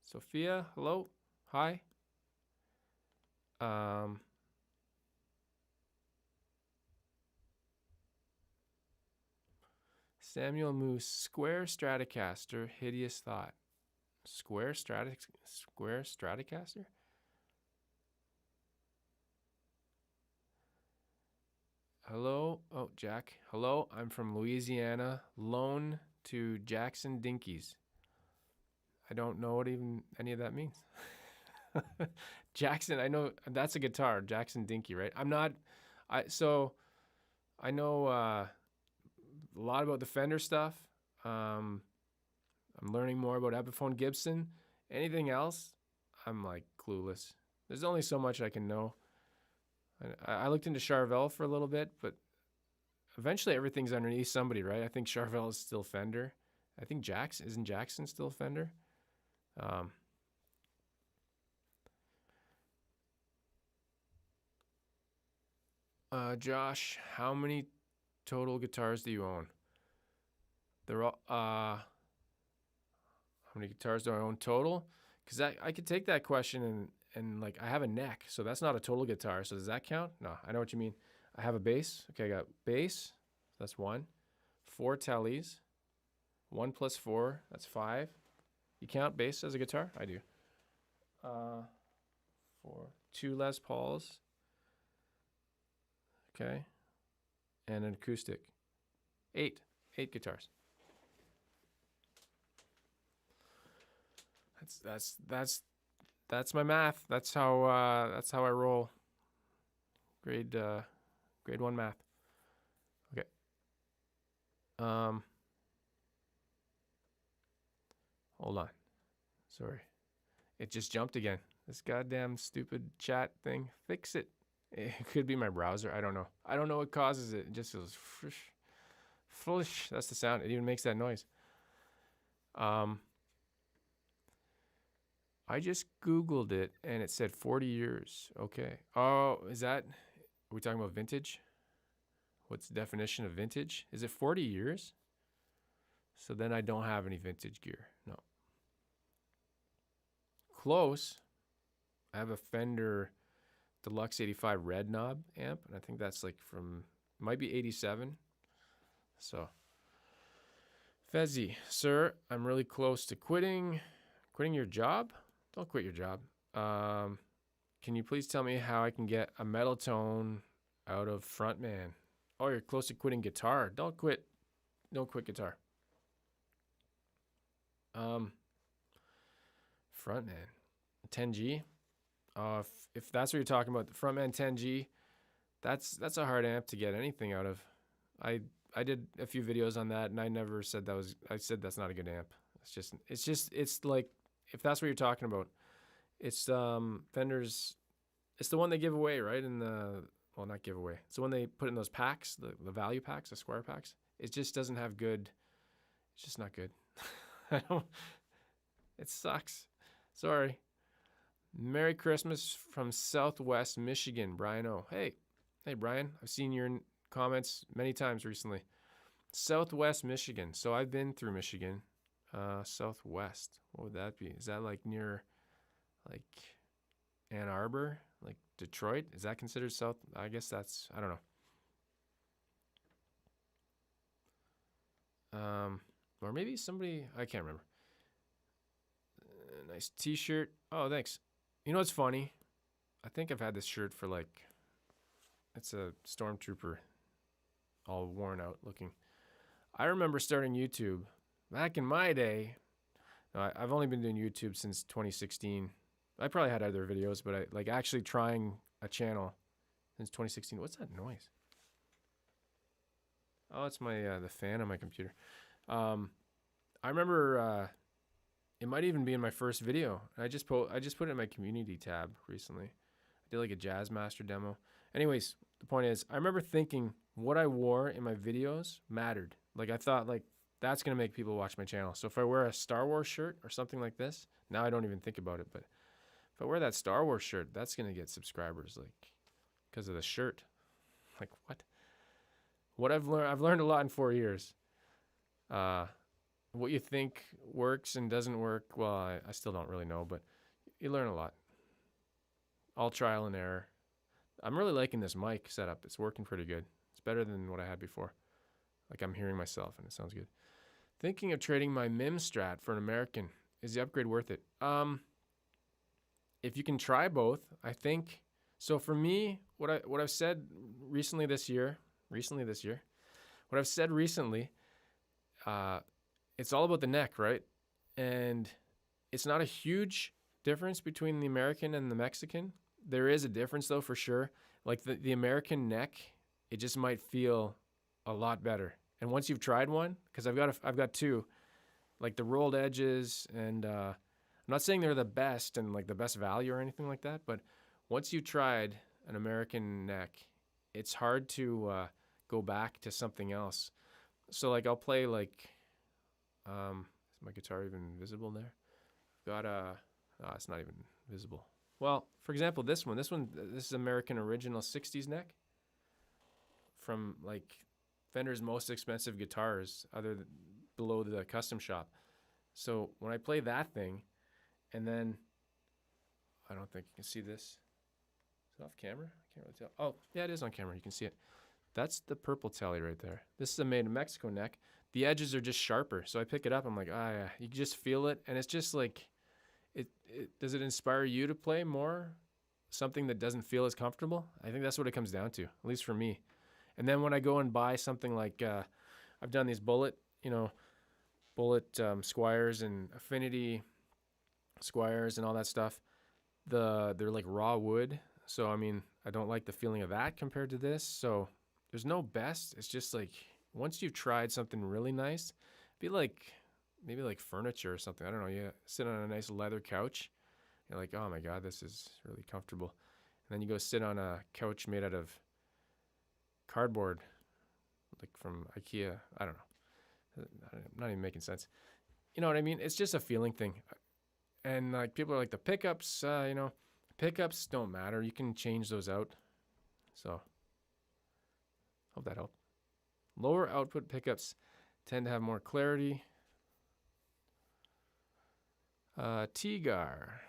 Sophia, hello. Hi. Samuel Moose, Square Stratocaster, hideous thought. Square Stratocaster? Hello. Oh, Jack. Hello. I'm from Louisiana. Loan to Jackson Dinkies. I don't know what even any of that means. Jackson, I know that's a guitar. Jackson Dinky, right? I know a lot about the Fender stuff. I'm learning more about Epiphone Gibson. Anything else, I'm like clueless. There's only so much I can know. I looked into Charvel for a little bit, but eventually everything's underneath somebody, right? I think Charvel is still Fender. I think isn't Jackson still Fender? Josh, how many total guitars do you own? They're all, how many guitars do I own total? Because I could take that question and like I have a neck, so that's not a total guitar. So does that count? No, I know what you mean. I have a bass. Okay, I got bass. That's 1. 4 tellies. 1 plus 4. That's 5. You count bass as a guitar? I do. 4. 2 Les Pauls. Okay. And an acoustic. 8 guitars. That's my math. That's how I roll. Grade 1 math. Okay. Hold on. Sorry. It just jumped again. This goddamn stupid chat thing. Fix it. It could be my browser. I don't know. I don't know what causes it. It just feels flish. That's the sound. It even makes that noise. I just Googled it and it said 40 years. Okay. Oh, are we talking about vintage? What's the definition of vintage? Is it 40 years? So then I don't have any vintage gear. No. Close. I have a Fender Deluxe 85 red knob amp, and I think that's like might be 87. So Fezzi, sir, I'm really close to quitting your job. Don't quit your job. Can you please tell me how I can get a metal tone out of frontman? Oh, you're close to quitting guitar. Don't quit guitar. Frontman, 10G. If that's what you're talking about, the frontman 10G, that's a hard amp to get anything out of. I did a few videos on that, and I never said that was. I said that's not a good amp. It's like, if that's what you're talking about, it's Fender's. It's the one they give away, right? In the, well, not give away. It's the one they put in those packs, the value packs, the square packs. It just doesn't have good. It's just not good. I don't. It sucks. Sorry. Merry Christmas from Southwest Michigan, Brian O. Hey, Brian. I've seen your comments many times recently. Southwest Michigan. So I've been through Michigan. Southwest. What would that be? Is that like near, like, Ann Arbor, like Detroit? Is that considered south? I guess that's, I don't know. Or maybe somebody, I can't remember. Nice t-shirt. Oh, thanks. You know what's funny? I think I've had this shirt for like, it's a stormtrooper, all worn out looking. I remember starting YouTube back in my day. I've only been doing YouTube since 2016. I probably had other videos, but I like actually trying a channel since 2016. What's that noise? Oh, it's my the fan on my computer. I remember it might even be in my first video. I just put it in my community tab recently. I did like a Jazz Master demo. Anyways, the point is, I remember thinking what I wore in my videos mattered. Like, I thought, like, that's going to make people watch my channel. So if I wear a Star Wars shirt or something like this, now I don't even think about it, but if I wear that Star Wars shirt, that's going to get subscribers, like, because of the shirt. Like, what I've learned a lot in 4 years. What you think works and doesn't work, well, I still don't really know, but you learn a lot. All trial and error. I'm really liking this mic setup. It's working pretty good. It's better than what I had before. Like, I'm hearing myself, and it sounds good. Thinking of trading my MIM Strat for an American. Is the upgrade worth it? If you can try both, I think. So for me, what I've said recently this year, what I've said recently, it's all about the neck, right? And it's not a huge difference between the American and the Mexican. There is a difference, though, for sure. Like the American neck, it just might feel a lot better. And once you've tried one, because I've got two, like the rolled edges, and I'm not saying they're the best and like the best value or anything like that, but once you've tried an American neck, it's hard to go back to something else. So like I'll play like, is my guitar even visible there? I've got it's not even visible. Well, for example, this is American original 60s neck from like Fender's most expensive guitars below the custom shop. So when I play that thing, and then I don't think you can see this. Is it off camera? I can't really tell. Oh, yeah, it is on camera. You can see it. That's the purple telly right there. This is a made in Mexico neck. The edges are just sharper. So I pick it up. I'm like, yeah. You can just feel it. And it's just like, does it inspire you to play more? Something that doesn't feel as comfortable? I think that's what it comes down to, at least for me. And then when I go and buy something like, I've done these Bullet Squires and Affinity Squires and all that stuff. They're like raw wood. So, I mean, I don't like the feeling of that compared to this. So there's no best. It's just like, once you've tried something really nice, maybe like furniture or something. I don't know. You sit on a nice leather couch. You're like, oh my God, this is really comfortable. And then you go sit on a couch made out of cardboard, like from IKEA. I don't know. I'm not even making sense. You know what I mean? It's just a feeling thing. And like people are like, the pickups, pickups don't matter. You can change those out. So hope that helped. Lower output pickups tend to have more clarity. T-Gar.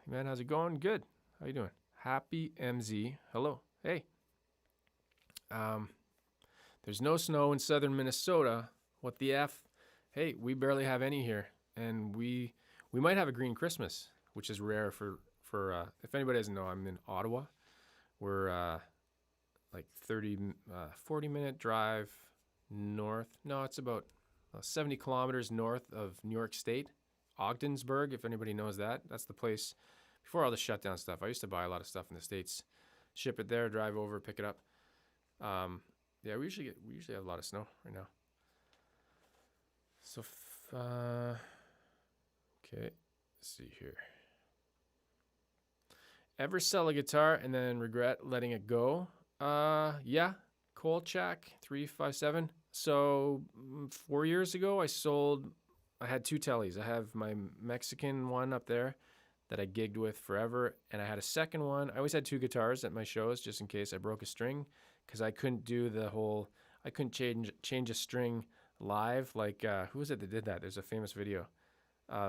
Man, how's it going? Good. How you doing? Happy MZ. Hello. Hey. There's no snow in southern Minnesota. What the F? Hey, we barely have any here, and we might have a green Christmas, which is rare for if anybody doesn't know, I'm in Ottawa. We're like 40-minute drive north. No, it's about 70 kilometers north of New York State, Ogdensburg. If anybody knows that, that's the place before all the shutdown stuff. I used to buy a lot of stuff in the States, ship it there, drive over, pick it up. Yeah, we usually have a lot of snow right now. So, okay, let's see here. Ever sell a guitar and then regret letting it go? Yeah, Kolchak 357. So 4 years ago, I had two tellies. I have my Mexican one up there that I gigged with forever, and I had a second one. I always had two guitars at my shows just in case I broke a string, because I couldn't do I couldn't change a string live. Like, who was it that did that? There's a famous video.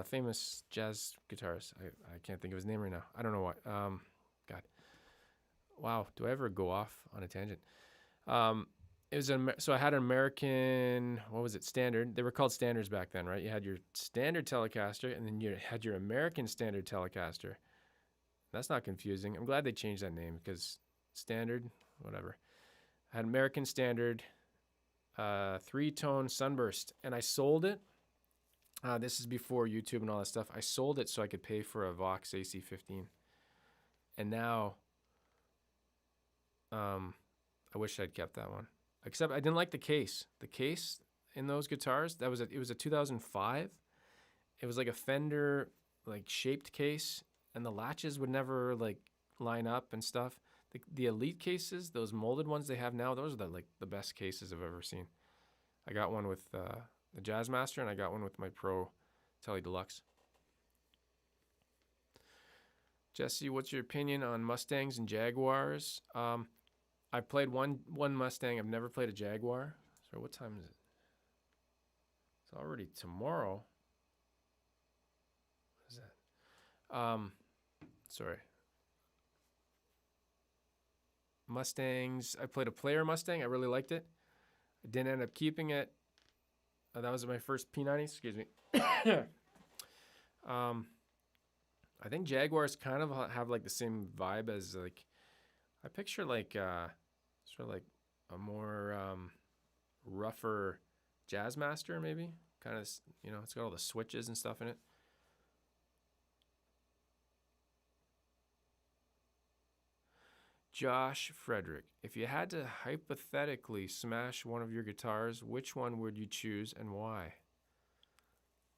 Famous jazz guitarist. I can't think of his name right now. I don't know what. God. Wow. Do I ever go off on a tangent? So I had an American, what was it, Standard. They were called Standards back then, right? You had your Standard Telecaster, and then you had your American Standard Telecaster. That's not confusing. I'm glad they changed that name, because Standard, whatever. I had American Standard, 3-tone Sunburst, and I sold it. This is before YouTube and all that stuff. I sold it so I could pay for a Vox AC-15. And now, I wish I'd kept that one. Except I didn't like the case. The case in those guitars, it was a 2005. It was like a Fender like shaped case, and the latches would never like line up and stuff. The Elite cases, those molded ones they have now, those are the best cases I've ever seen. I got one with the Jazzmaster, and I got one with my Pro Tele Deluxe. Jesse, what's your opinion on Mustangs and Jaguars? I played one Mustang. I've never played a Jaguar. So what time is it? It's already tomorrow. What is that? Sorry. Mustangs. I played a Player Mustang. I really liked it. I didn't end up keeping it. That was my first P90. Excuse me. I think Jaguars kind of have like the same vibe as like, I picture like sort of like a more rougher Jazzmaster maybe. Kind of, it's got all the switches and stuff in it. Josh Frederick, if you had to hypothetically smash one of your guitars, which one would you choose and why?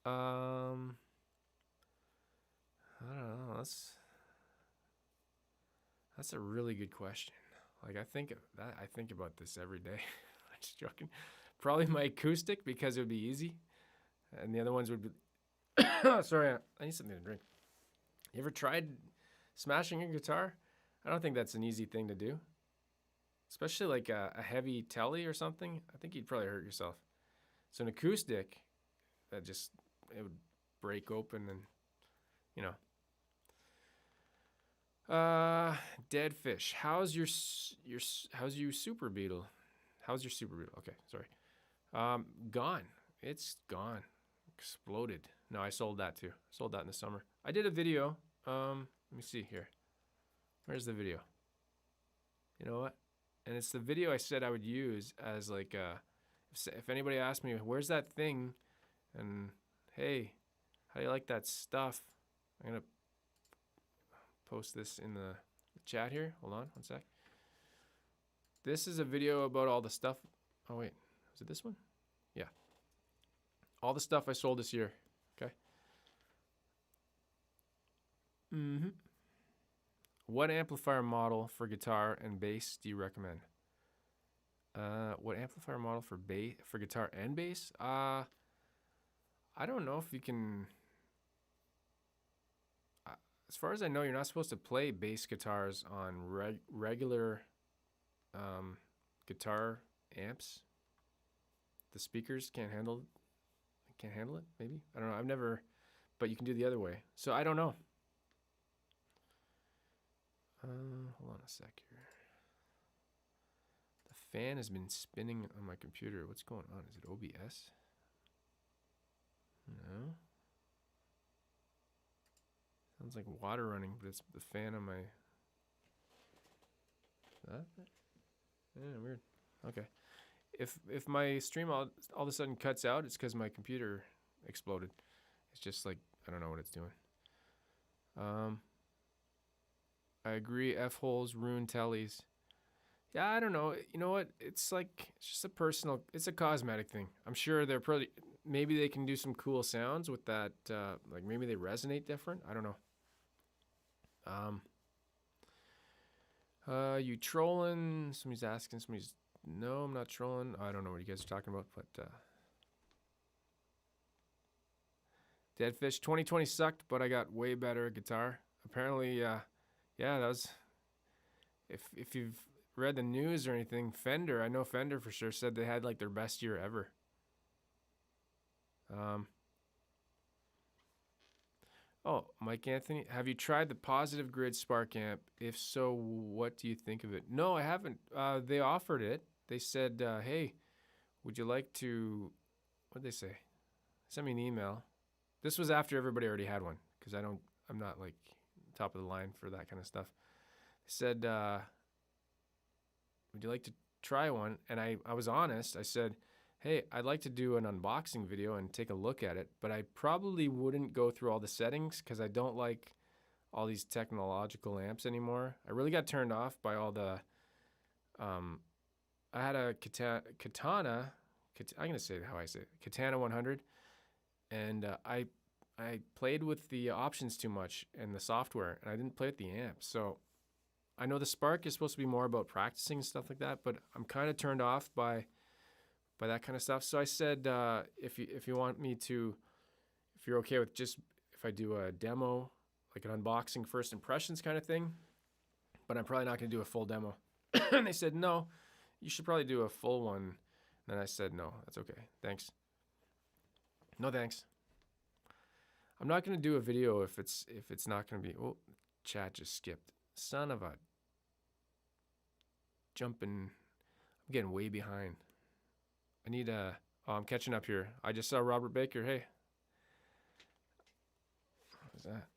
I don't know. That's a really good question. Like, I think about this every day. I'm just joking. Probably my acoustic, because it would be easy, and the other ones would be. Sorry, I need something to drink. You ever tried smashing a guitar? I don't think that's an easy thing to do, especially like a heavy telly or something. I think you'd probably hurt yourself. So an acoustic, it would break open, and dead fish. How's your Super Beetle? How's your Super Beetle? Okay, sorry. Gone. It's gone. Exploded. No, I sold that too. Sold that in the summer. I did a video. Let me see here. Where's the video? You know what? And it's the video I said I would use as like, if anybody asked me, where's that thing? And hey, how do you like that stuff? I'm going to post this in the chat here. Hold on one sec. This is a video about all the stuff. Oh, wait. Is it this one? Yeah. All the stuff I sold this year. Okay. What amplifier model for guitar and bass do you recommend? What amplifier model for guitar and bass? I don't know if you can. As far as I know, you're not supposed to play bass guitars on regular guitar amps. The speakers can't handle it. Maybe, I don't know. I've never, but you can do the other way. So I don't know. Hold on a sec here. The fan has been spinning on my computer. What's going on? Is it OBS? No. Sounds like water running, but it's the fan on my... That? Yeah, weird. Okay. If my stream all of a sudden cuts out, it's because my computer exploded. It's just like, I don't know what it's doing. I agree, F-holes ruin tellies. Yeah, I don't know. You know what? It's like, it's just a personal, it's a cosmetic thing. I'm sure they're probably, maybe they can do some cool sounds with that. Like maybe they resonate different. I don't know. You trolling? Somebody's asking. No, I'm not trolling. I don't know what you guys are talking about, but Deadfish 2020 sucked, but I got way better guitar. Apparently, yeah, that was. If you've read the news or anything, Fender, I know Fender for sure said they had like their best year ever. Oh, Mike Anthony, have you tried the Positive Grid Spark amp? If so, what do you think of it? No, I haven't. They offered it. They said, hey, would you like to, what'd they say? Send me an email. This was after everybody already had one, because I'm not like top of the line for that kind of stuff. They said, would you like to try one? And I was honest. I said, hey, I'd like to do an unboxing video and take a look at it, but I probably wouldn't go through all the settings because I don't like all these technological amps anymore. I really got turned off by all the, I had a Katana, I'm going to say how I say it, Katana 100, and I played with the options too much and the software, and I didn't play with the amp. So I know the Spark is supposed to be more about practicing and stuff like that, but I'm kind of turned off by that kind of stuff. So I said, if you want me to, if you're okay with just if I do a demo, like an unboxing first impressions kind of thing, but I'm probably not going to do a full demo. And they said, no, you should probably do a full one. And then I said, no, that's okay. Thanks. No, thanks. I'm not going to do a video if it's not going to be, oh, chat just skipped. Son of a jumping, I'm getting way behind. I need oh, I'm catching up here. I just saw Robert Baker. Hey. What is that?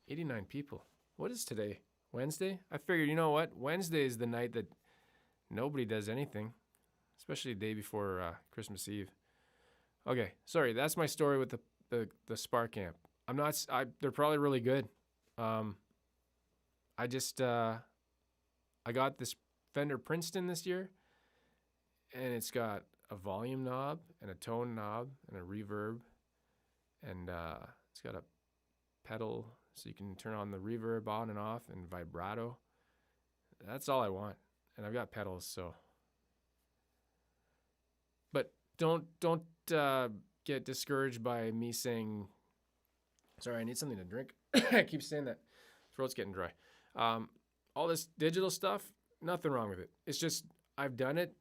89 people. What is today? Wednesday? I figured, you know what? Wednesday is the night that nobody does anything, especially the day before Christmas Eve. Okay, sorry. That's my story with the Spark amp. They're probably really good. I just, I got this Fender Princeton this year, and it's got a volume knob and a tone knob and a reverb, and it's got a pedal so you can turn on the reverb on and off and vibrato. That's all I want, and I've got pedals, so. But don't get discouraged by me saying, sorry, I need something to drink. I keep saying that. Throat's getting dry. All this digital stuff, nothing wrong with it. It's just I've done it,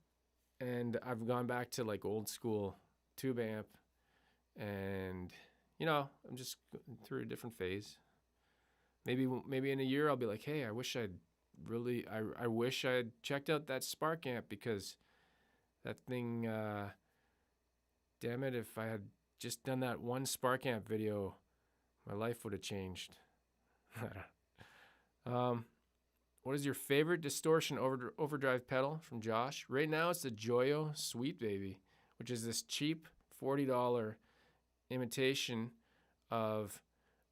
and I've gone back to like old school tube amp, and you know, I'm just through a different phase. Maybe in a year I'll be like, hey, I wish I had checked out that Spark amp, because that thing, damn it, if I had just done that one Spark amp video, my life would have changed. What is your favorite distortion overdrive pedal? From Josh. Right now it's the Joyo Sweet Baby, which is this cheap $40 imitation of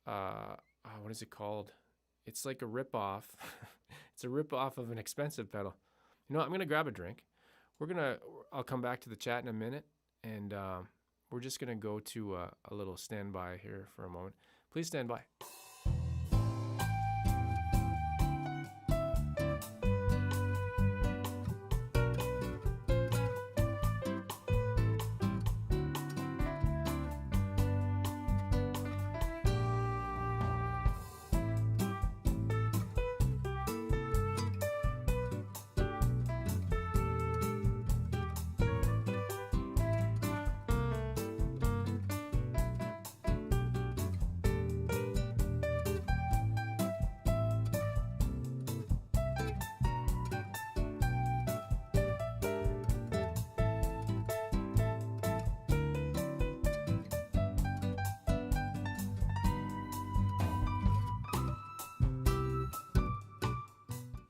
what is it called? It's like a ripoff. It's a ripoff of an expensive pedal. You know what? I'm gonna grab a drink. I'll come back to the chat in a minute, and we're just gonna go to a little standby here for a moment. Please stand by.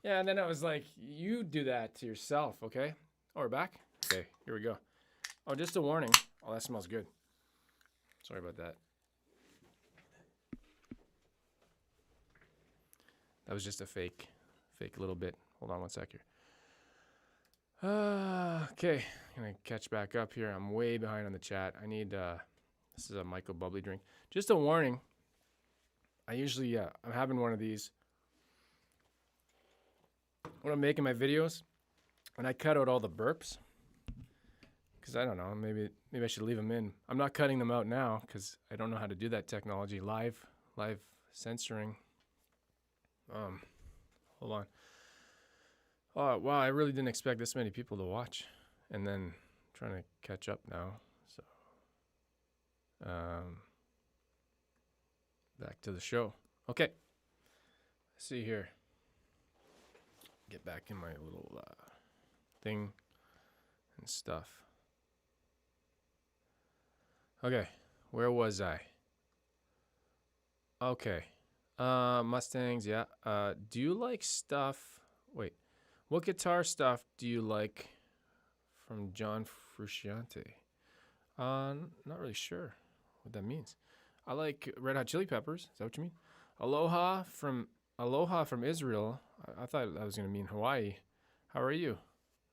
Yeah, and then I was like, you do that to yourself, okay? Oh, we're back? Okay, here we go. Oh, just a warning. Oh, that smells good. Sorry about that. That was just a fake little bit. Hold on one sec here. Okay, I'm gonna catch back up here. I'm way behind on the chat. I need, this is a Michael Bubbly drink. Just a warning. I usually, I'm having one of these when I'm making my videos, and I cut out all the burps. Because I don't know, maybe I should leave them in. I'm not cutting them out now because I don't know how to do that technology. Live censoring. Hold on. Oh wow, I really didn't expect this many people to watch, and then I'm trying to catch up now. So, back to the show. Okay. Let's see here. Get back in my little thing and stuff. Okay, where was I? Okay. Mustangs, yeah. Do you like stuff? Wait. What guitar stuff do you like from John Frusciante? Not really sure what that means. I like Red Hot Chili Peppers. Is that what you mean? Aloha from Israel. I thought that was going to mean Hawaii. How are you?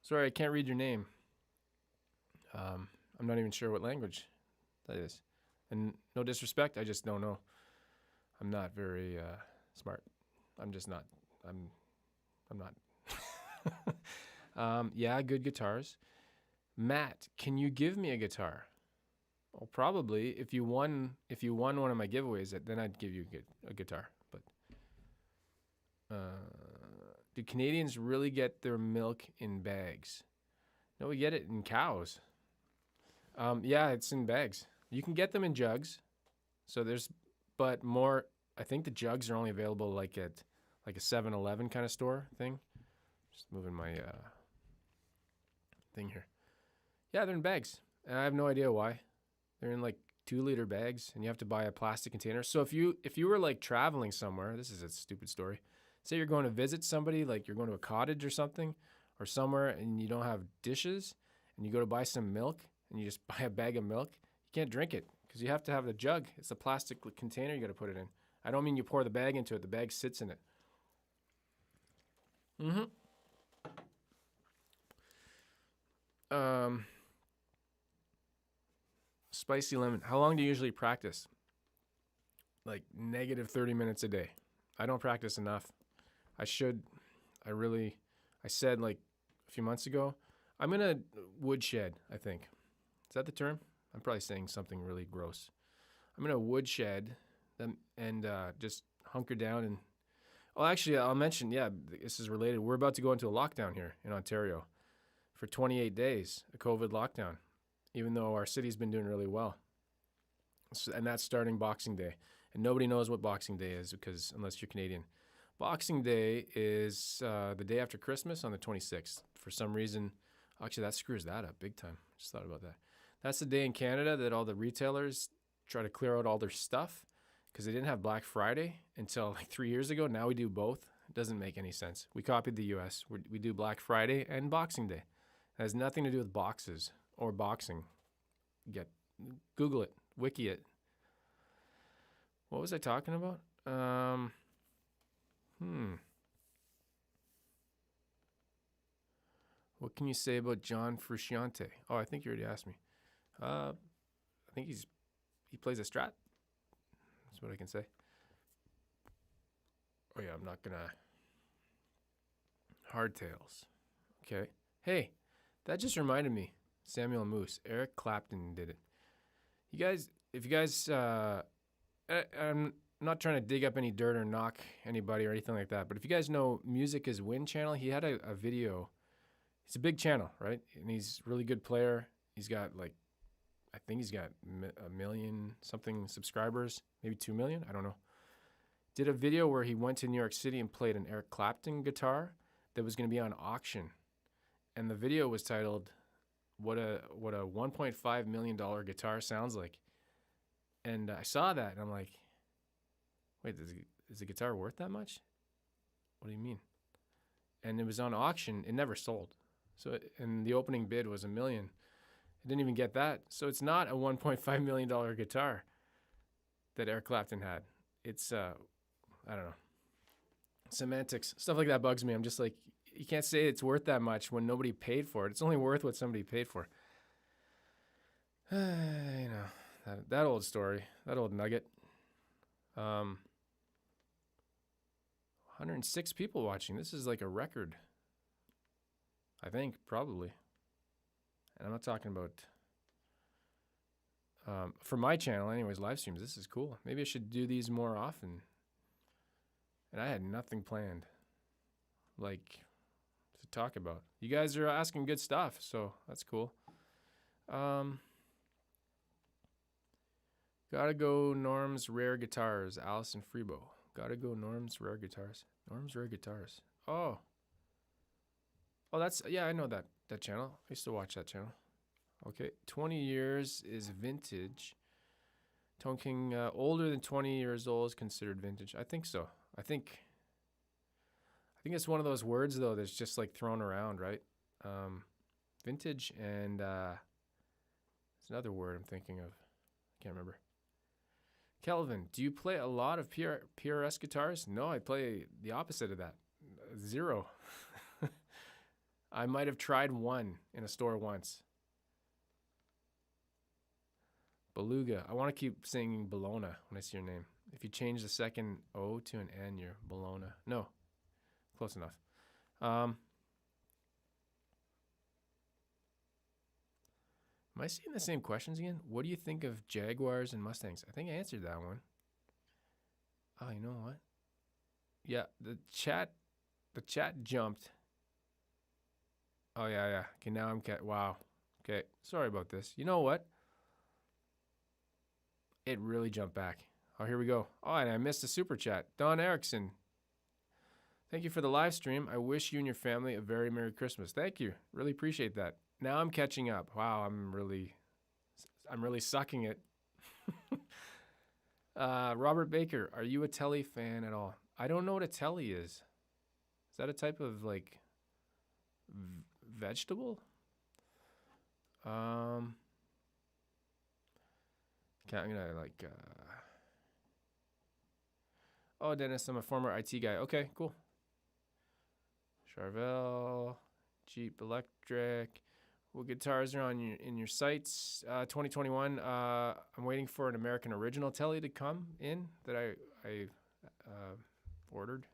Sorry, I can't read your name. I'm not even sure what language that is. And no disrespect, I just don't know. I'm not very smart. I'm just not. I'm not. Yeah, good guitars. Matt, can you give me a guitar? Well, probably. If you won one of my giveaways, then I'd give you a guitar. But do Canadians really get their milk in bags? No, we get it in cows. Yeah, it's in bags. You can get them in jugs. So but more. I think the jugs are only available like at like a 7-Eleven kind of store thing. Just moving my thing here. Yeah, they're in bags, and I have no idea why. They're in like 2-liter bags, and you have to buy a plastic container. So if you were like traveling somewhere, this is a stupid story. Say you're going to visit somebody, like you're going to a cottage or something, or somewhere, and you don't have dishes, and you go to buy some milk, and you just buy a bag of milk. You can't drink it because you have to have the jug. It's a plastic container you got to put it in. I don't mean you pour the bag into it. The bag sits in it. Spicy lemon. How long do you usually practice? Like negative 30 minutes a day. I don't practice enough. I should. I said like a few months ago, I'm in a woodshed, I think. Is that the term? I'm probably saying something really gross. I'm in a woodshed and just hunker down and... Oh, actually, I'll mention, yeah, this is related. We're about to go into a lockdown here in Ontario for 28 days, a COVID lockdown, even though our city's been doing really well. And that's starting Boxing Day. And nobody knows what Boxing Day is because unless you're Canadian. Boxing Day is the day after Christmas on the 26th. For some reason, actually, that screws that up big time. Just thought about that. That's the day in Canada that all the retailers try to clear out all their stuff because they didn't have Black Friday until like 3 years ago. Now we do both. It doesn't make any sense. We copied the U.S. We do Black Friday and Boxing Day. It has nothing to do with boxes or boxing. Google it, wiki it. What was I talking about? What can you say about John Frusciante? Oh, I think you already asked me. I think he plays a Strat. That's what I can say. Oh yeah, I'm not gonna... Hardtails. Okay. Hey, that just reminded me. Samuel Moose. Eric Clapton did it. You guys, if you guys, I'm not trying to dig up any dirt or knock anybody or anything like that, but if you guys know Music is Win channel, he had a video. It's a big channel, right? And he's a really good player. He's got like, I think he's got 1 million something subscribers, maybe 2 million. I don't know. Did a video where he went to New York City and played an Eric Clapton guitar that was going to be on auction. And the video was titled, what a $1.5 million guitar sounds like. And I saw that and I'm like, wait, is the guitar worth that much? What do you mean? and it was on auction. It never sold. So, and the opening bid was $1 million. I didn't even get that. So it's not a $1.5 million guitar that Eric Clapton had. It's, I don't know. Semantics, stuff like that bugs me. I'm just like, you can't say it's worth that much when nobody paid for it. It's only worth what somebody paid for. You know, that old story, that old nugget. 106 people watching. This is like a record. I think, probably. And I'm not talking about, for my channel anyways, live streams. This is cool. Maybe I should do these more often. And I had nothing planned, like, to talk about. You guys are asking good stuff, so that's cool. Gotta go Norm's Rare Guitars, Allison Freebo. Gotta go Norm's Rare Guitars. Norm's Rare Guitars. Oh, that's, yeah, I know that channel. I used to watch that channel. Okay, 20 years is vintage. Tone King, older than 20 years old is considered vintage. I think so. I think it's one of those words, though, that's just like thrown around, right? Vintage and it's another word I'm thinking of. I can't remember. Kelvin, do you play a lot of PRS guitars? No, I play the opposite of that. 0. I might have tried one in a store once. Beluga. I want to keep singing Bologna when I see your name. If you change the second O to an N, you're Bologna. No. Close enough. Am I seeing the same questions again? What do you think of Jaguars and Mustangs? I think I answered that one. Oh, you know what? Yeah, the chat jumped. Oh, yeah. Okay, now I'm wow. Okay, sorry about this. You know what? It really jumped back. Oh, here we go. Oh, and I missed a super chat. Don Erickson. Thank you for the live stream. I wish you and your family a very Merry Christmas. Thank you. Really appreciate that. Now I'm catching up. Wow, I'm really sucking it. Robert Baker, are you a Telly fan at all? I don't know what a Telly is. Is that a type of like vegetable? I'm gonna like. Oh, Dennis, I'm a former IT guy. Okay, cool. Charvel, Jeep Electric. What guitars are in your sights? 2021. I'm waiting for an American Original Telly to come in that I ordered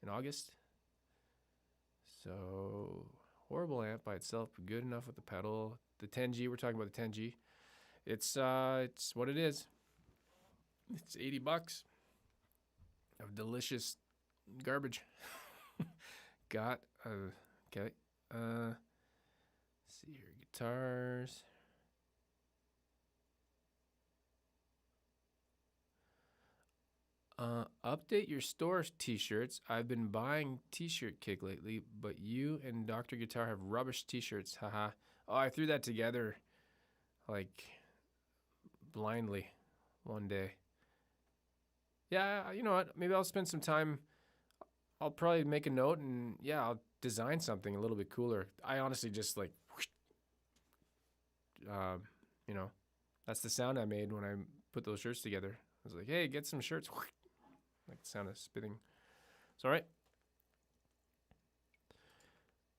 in August. So horrible amp by itself, but good enough with the pedal. The 10G. We're talking about the 10G. It's what it is. It's $80 of delicious garbage. Got okay. See here, guitars. Update your store t-shirts. I've been buying t-shirt kick lately, but you and Dr. Guitar have rubbish t-shirts. Haha. Oh, I threw that together like blindly one day. Yeah, you know what? Maybe I'll spend some time. I'll probably make a note and yeah, I'll design something a little bit cooler. I honestly just like, you know, that's the sound I made when I put those shirts together. I was like, hey, get some shirts. Like the sound of spitting. It's all right.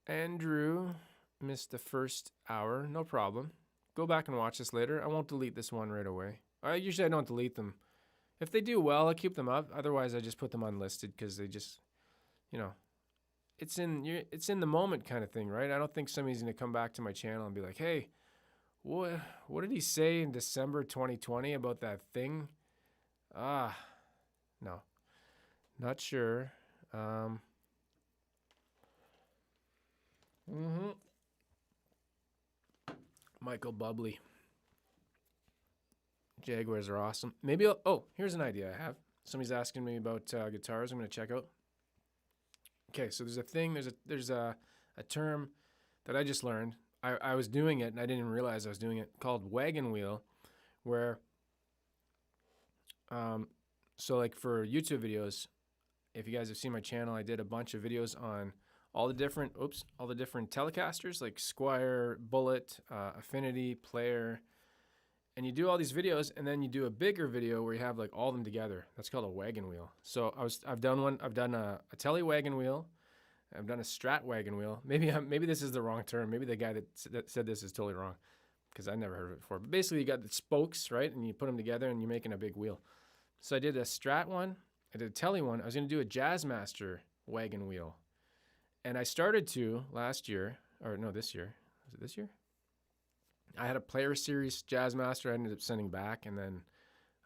Andrew missed the first hour. No problem. Go back and watch this later. I won't delete this one right away. Usually I don't delete them. If they do well, I keep them up. Otherwise, I just put them unlisted because they just, you know, it's in the moment kind of thing, right? I don't think somebody's going to come back to my channel and be like, hey, what did he say in December 2020 about that thing? No. Not sure. Michael Bublé. Jaguars are awesome. Maybe here's an idea I have. Somebody's asking me about guitars I'm going to check out. Okay, so there's a thing, there's a term that I just learned. I was doing it and I didn't even realize I was doing it, called wagon wheel, where so like for YouTube videos, if you guys have seen my channel, I did a bunch of videos on all the different Telecasters like Squire, Bullet, Affinity, Player, and you do all these videos, and then you do a bigger video where you have like all of them together. That's called a wagon wheel. So I've done one. I've done a Tele wagon wheel. I've done a Strat wagon wheel. Maybe this is the wrong term. Maybe the guy that said this is totally wrong, because I never heard of it before. But basically, you got the spokes, right, and you put them together, and you're making a big wheel. So I did a Strat one. I did a Tele one. I was going to do a Jazzmaster wagon wheel. And I started to last year, or no, this year. Was it this year? I had a Player Series Jazzmaster I ended up sending back, and then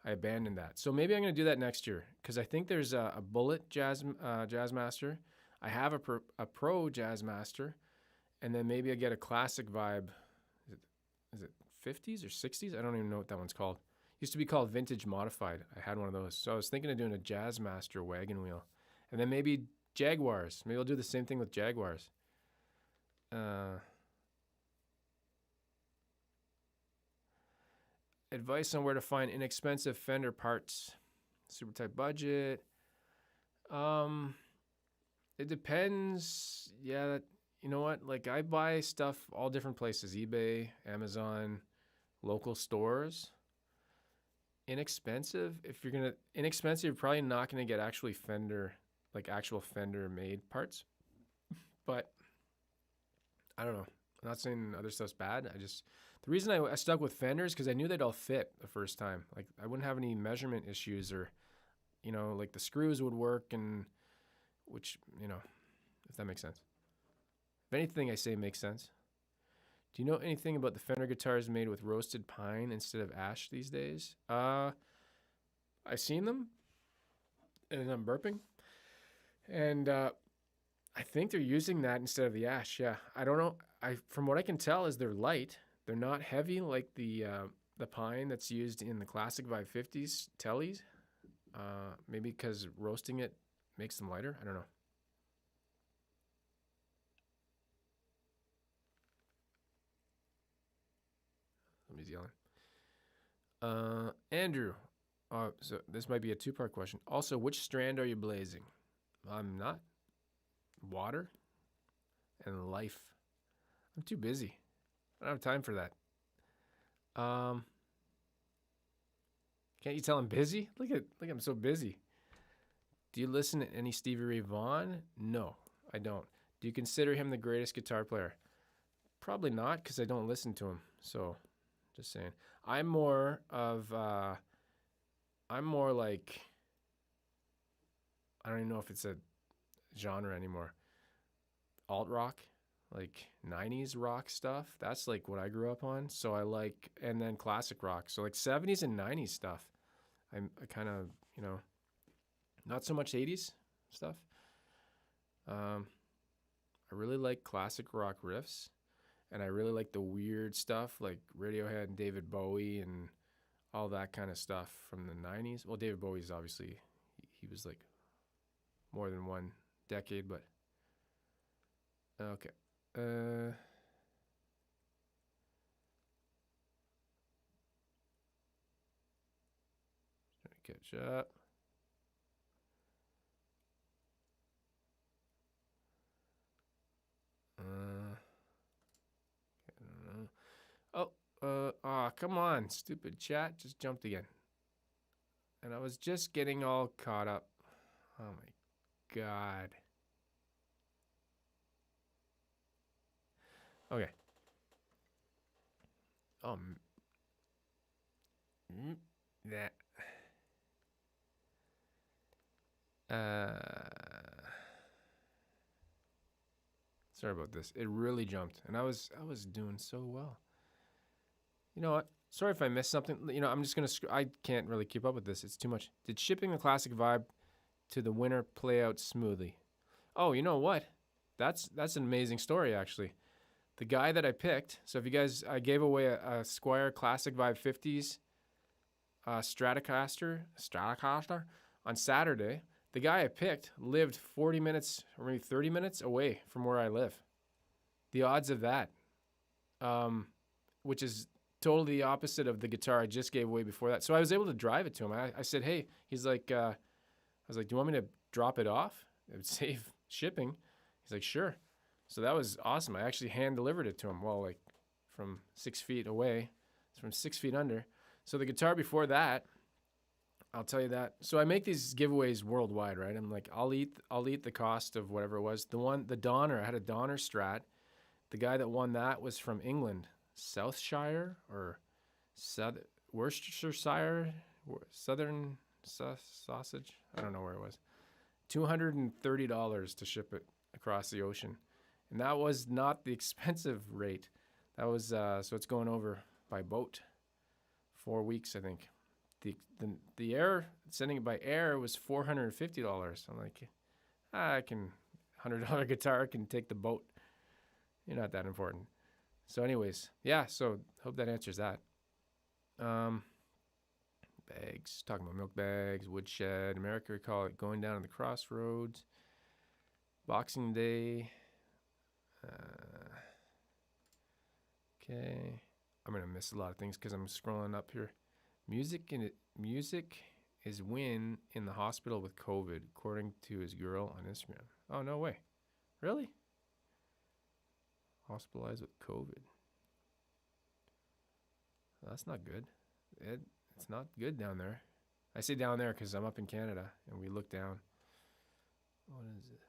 I abandoned that. So maybe I'm going to do that next year, because I think there's a Bullet Jazzmaster. I have a Pro Jazzmaster, and then maybe I get a Classic Vibe. Is it 50s or 60s? I don't even know what that one's called. Used to be called Vintage Modified. I had one of those. So I was thinking of doing a Jazzmaster wagon wheel. And then maybe Jaguars. Maybe I'll do the same thing with Jaguars. Advice on where to find inexpensive Fender parts. Super tight budget. It depends. Yeah, you know what? Like, I buy stuff all different places. eBay, Amazon, local stores. Inexpensive. You're probably not gonna get actual Fender made parts. But I don't know. I'm not saying other stuff's bad. The reason I stuck with Fenders because I knew they'd all fit the first time. Like, I wouldn't have any measurement issues, or like the screws would work, and which, if that makes sense. If anything I say makes sense. Do you know anything about the Fender guitars made with roasted pine instead of ash these days? I've seen them, and I'm burping. And I think they're using that instead of the ash. Yeah, I don't know. From what I can tell is they're light. They're not heavy like the pine that's used in the classic Vibe 50s Teles. Maybe because roasting it makes them lighter. I don't know. Somebody's yelling. Andrew. So this might be a two-part question. Also, which strand are you blazing? I'm not. Water and life. I'm too busy. I don't have time for that. Can't you tell I'm busy? Look, I'm so busy. Do you listen to any Stevie Ray Vaughan? No, I don't. Do you consider him the greatest guitar player? Probably not, because I don't listen to him. So, just saying. I'm more like, I don't even know if it's a genre anymore. Alt rock, like 90s rock stuff. That's like what I grew up on. So I like, and then classic rock. So like 70s and 90s stuff. I kind of, not so much 80s stuff. I really like classic rock riffs, and I really like the weird stuff like Radiohead and David Bowie and all that kind of stuff from the 90s. Well, David Bowie's obviously, he was like more than one decade, but okay. Trying to catch up. Come on, stupid chat. Just jumped again. And I was just getting all caught up. Oh my God. Okay. That. Sorry about this. It really jumped, and I was doing so well. You know what? Sorry if I missed something. I'm just gonna. I can't really keep up with this. It's too much. Did shipping the classic Vibe to the winner play out smoothly? Oh, you know what? That's an amazing story, actually. The guy that I picked. So if you guys, I gave away a Squire Classic Vibe 50s Stratocaster on Saturday. The guy I picked lived 40 minutes or maybe 30 minutes away from where I live. The odds of that, which is totally the opposite of the guitar I just gave away before that. So I was able to drive it to him. I said, hey, he's like, I was like, do you want me to drop it off? It would save shipping. He's like, sure. So that was awesome. I actually hand delivered it to him. Well, like from 6 feet away. It's from 6 feet under. So the guitar before that, I'll tell you that. So I make these giveaways worldwide, right? I'm like, I'll eat the cost of whatever it was. The Donner, I had a Donner Strat. The guy that won that was from England, Southshire or Worcestershire, Southern Sausage. I don't know where it was. $230 to ship it across the ocean, and that was not the expensive rate. That was so it's going over by boat. 4 weeks, I think. The air, sending it by air was $450. I'm like, I can $100 guitar can take the boat. You're not that important. So anyways, yeah, so hope that answers that. Bags, talking about milk bags, woodshed. America, we call it going down to the crossroads. Boxing Day. Okay. I'm going to miss a lot of things because I'm scrolling up here. Music is win in the hospital with COVID, according to his girl on Instagram. Oh, no way. Really? Hospitalized with COVID. Well, that's not good. It's not good down there. I say down there because I'm up in Canada and we look down. What is this?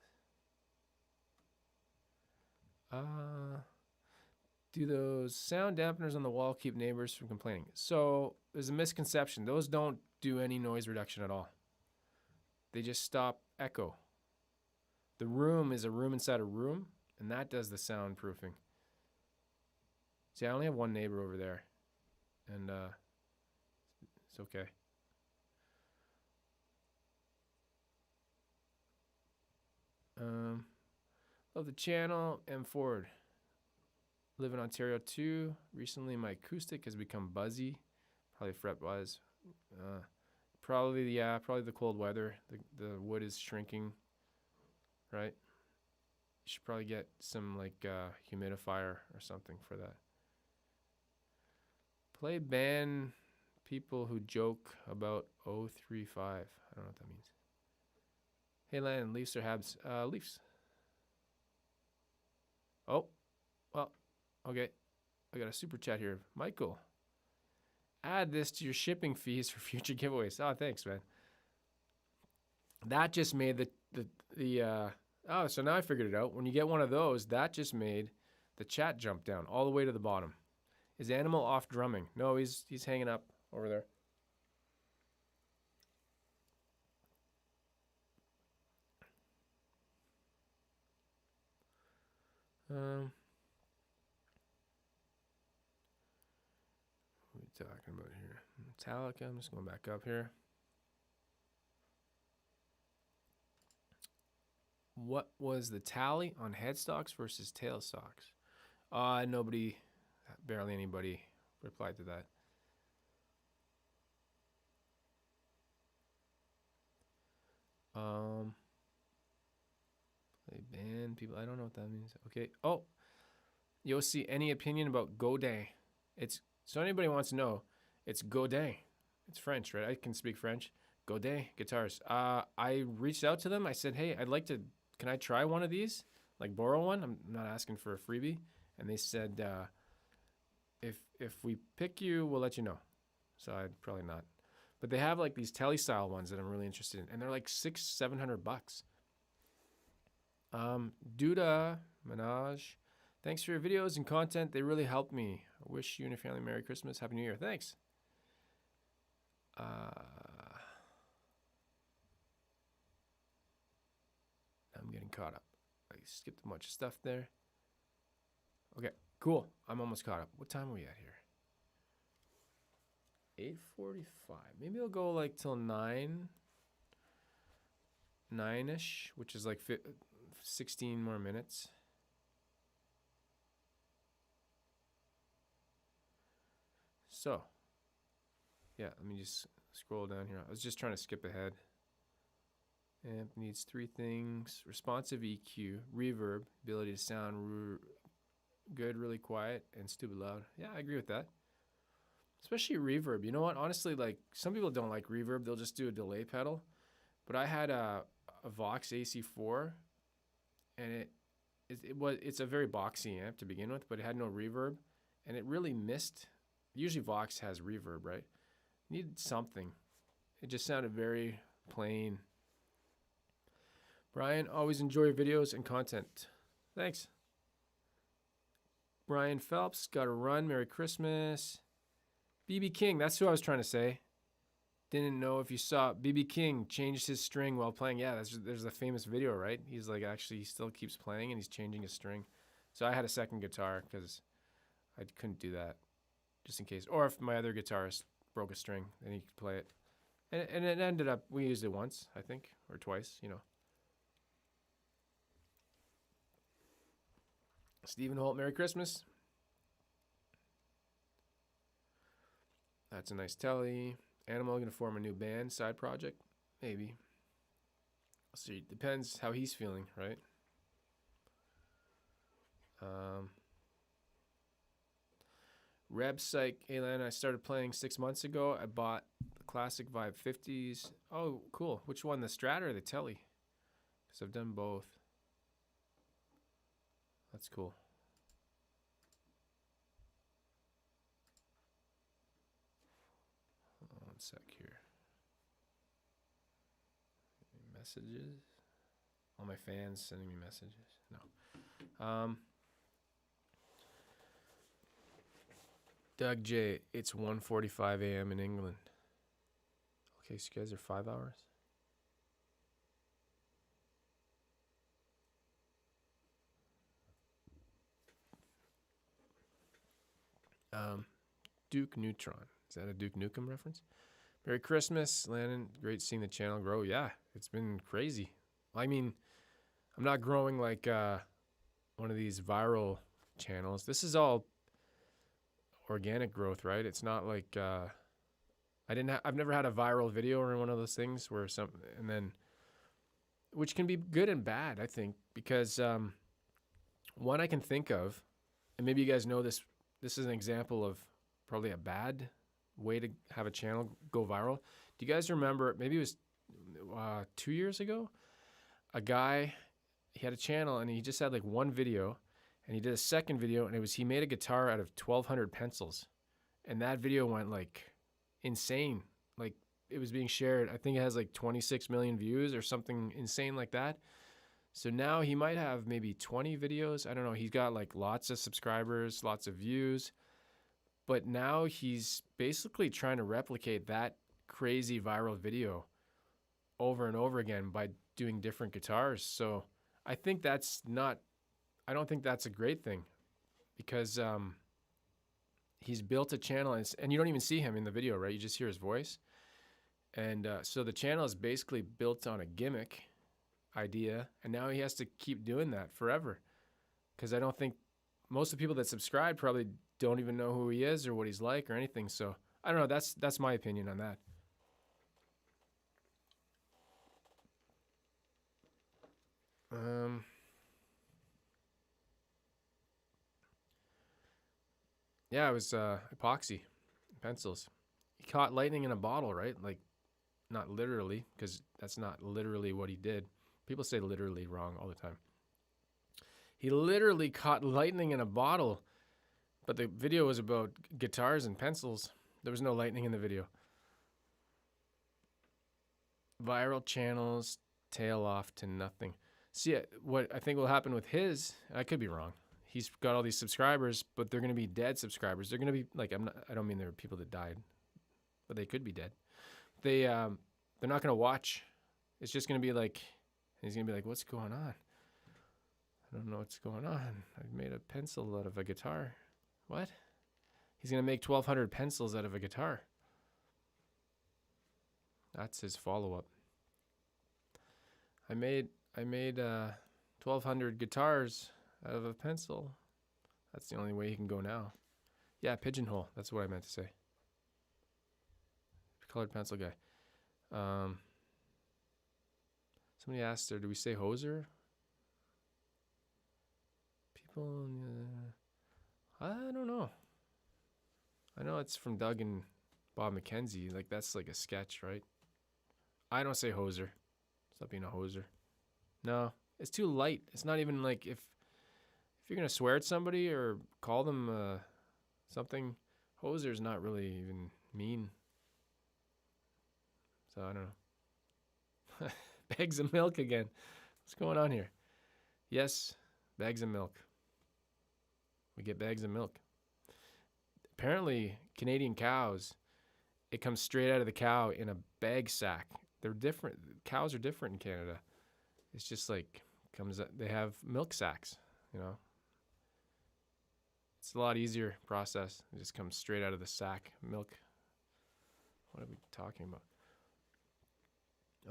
Do those sound dampeners on the wall keep neighbors from complaining? So there's a misconception. Those don't do any noise reduction at all. They just stop echo. The room is a room inside a room, and that does the soundproofing. See, I only have one neighbor over there, and it's okay. Love the channel. M. Ford. Live in Ontario too. Recently, my acoustic has become buzzy. Probably fret buzz. Probably the cold weather. The wood is shrinking. Right. You should probably get some like humidifier or something for that. Play band people who joke about 035. I don't know what that means. Hey, Landon, Leafs or Habs? Leafs. Oh, well, okay. I got a super chat here. Michael, add this to your shipping fees for future giveaways. Oh, thanks, man. That just made so now I figured it out. When you get one of those, that just made the chat jump down all the way to the bottom. Is Animal off drumming? No, he's hanging up over there. What are we talking about here? Metallica. I'm just going back up here. What was the tally on headstocks versus tailstocks? Barely anybody replied to that. Play band people. I don't know what that means. Okay. Oh, Yossi, any opinion about Godin? So anybody wants to know, it's Godin. It's French, right? I can speak French. Godin guitars. I reached out to them. I said, hey, can I try one of these? Like borrow one? I'm not asking for a freebie. And they said, if we pick you, we'll let you know. So I'd probably not. But they have like these tele style ones that I'm really interested in, and they're like $600-700. Duda Minaj, thanks for your videos and content. They really helped me. I wish you and your family Merry Christmas, Happy New Year. Thanks. I'm getting caught up. I skipped a bunch of stuff there. Okay, cool. I'm almost caught up. What time are we at here? 8:45. Maybe I'll go like till 9-ish, which is like 16 more minutes. So, yeah, let me just scroll down here. I was just trying to skip ahead. Amp needs 3 things: responsive EQ, reverb, ability to sound good, really quiet, and stupid loud. Yeah, I agree with that. Especially reverb. You know what? Honestly, like some people don't like reverb. They'll just do a delay pedal. But I had a Vox AC4, and it's a very boxy amp to begin with, but it had no reverb, and it really missed. Usually Vox has reverb, right? It needed something. It just sounded very plain. Brian, always enjoy your videos and content. Thanks. Brian Phelps, got to run. Merry Christmas. BB King, that's who I was trying to say. Didn't know if you saw BB King changed his string while playing. Yeah, there's a famous video, right? He's like, actually, he still keeps playing and he's changing his string. So I had a second guitar because I couldn't do that just in case. Or if my other guitarist broke a string, then he could play it. And it ended up, we used it once, I think, or twice, you know. Stephen Holt, Merry Christmas. That's a nice telly. Animal going to form a new band, side project? Maybe. Let's see. Depends how he's feeling, right? Reb Psych, Alan, I started playing 6 months ago. I bought the classic Vibe 50s. Oh, cool. Which one, the Strat or the Telly? Because I've done both. That's cool. One sec here. Messages. All my fans sending me messages. No. Doug J, it's 1:45 a.m. in England. Okay, so you guys are 5 hours? Duke Neutron. Is that a Duke Nukem reference? Merry Christmas, Landon. Great seeing the channel grow. Yeah, it's been crazy. I mean, I'm not growing like one of these viral channels. This is all organic growth, right? It's not like I've never had a viral video or one of those things where and then, which can be good and bad, I think, because one I can think of, and maybe you guys know this. This is an example of probably a bad way to have a channel go viral. Do you guys remember, maybe it was 2 years ago, a guy, he had a channel and he just had like one video, and he did a second video, and he made a guitar out of 1,200 pencils. And that video went like insane. Like it was being shared. I think it has like 26 million views or something insane like that. So now he might have maybe 20 videos. I don't know. He's got like lots of subscribers, lots of views. But now he's basically trying to replicate that crazy viral video over and over again by doing different guitars. So I think I don't think that's a great thing, because he's built a channel, and you don't even see him in the video, right? You just hear his voice. And so the channel is basically built on a gimmick idea, and now he has to keep doing that forever, because I don't think most of the people that subscribe probably don't even know who he is or what he's like or anything. So I don't know. That's my opinion on that. Yeah, it was epoxy pencils. He caught lightning in a bottle, right? Like, not literally, because that's not literally what he did. People say literally wrong all the time. He literally caught lightning in a bottle, but the video was about guitars and pencils. There was no lightning in the video. Viral channels tail off to nothing. See, what I think will happen with his, I could be wrong. He's got all these subscribers, but they're going to be dead subscribers. They're going to be like, I don't mean there are people that died, but they could be dead. They're not going to watch. It's just going to be like, he's going to be like, what's going on? I don't know what's going on. I made a pencil out of a guitar. What? He's going to make 1,200 pencils out of a guitar. That's his follow-up. I made 1,200 guitars out of a pencil. That's the only way he can go now. Yeah, pigeonhole. That's what I meant to say. Colored pencil guy. Somebody asked her, do we say hoser? People, I don't know. I know it's from Doug and Bob McKenzie. Like, that's like a sketch, right? I don't say hoser. Stop being a hoser. No, it's too light. It's not even like if if you're gonna swear at somebody or call them something, hoser's not really even mean. So I don't know. Bags of milk again. What's going on here? Yes, bags of milk. We get bags of milk. Apparently, Canadian cows, it comes straight out of the cow in a bag sack. They're different. Cows are different in Canada. It's just like they have milk sacks, you know. It's a lot easier process. It just comes straight out of the sack. Milk. What are we talking about?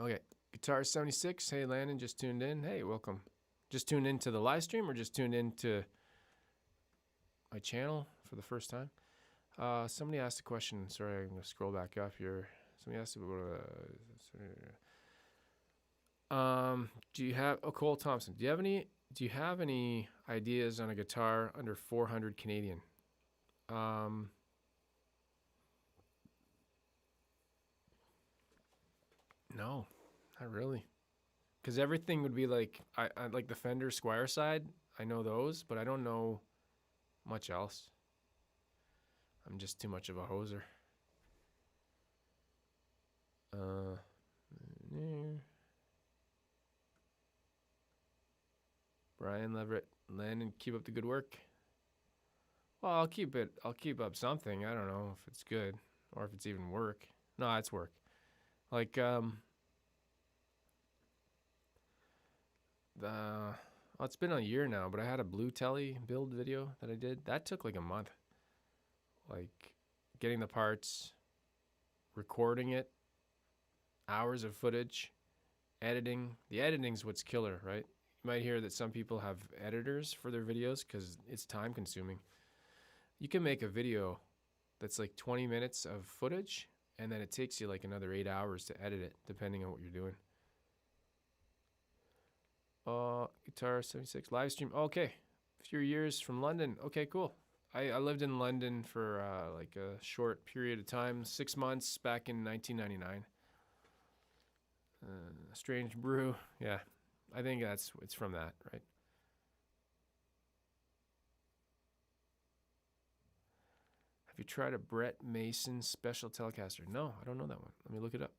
Okay, Guitar 76. Hey, Landon, just tuned in. Hey, welcome. Just tuned into the live stream or just tuned into my channel for the first time? Somebody asked a question. Sorry, I'm going to scroll back up here. Somebody asked about do you have Cole Thompson, do you have any ideas on a guitar under 400 Canadian? No, not really. Because everything would be like I like the Fender Squire side. I know those, but I don't know much else. I'm just too much of a hoser. Brian Leverett, Landon, keep up the good work. Well, I'll keep up something. I don't know if it's good or if it's even work. No, it's work. Like it's been a year now, but I had a Blue Telly build video that I did. That took like a month. Like getting the parts, recording it, hours of footage, editing. The editing's what's killer, right? You might hear that some people have editors for their videos because it's time consuming. You can make a video that's like 20 minutes of footage, and then it takes you like another 8 hours to edit it, depending on what you're doing. Guitar 76 live stream. Okay, a few years from London. Okay, cool. I lived in London for like a short period of time, 6 months back in 1999. Strange Brew. Yeah, I think it's from that, right? Have you tried a Brett Mason Special Telecaster? No, I don't know that one. Let me look it up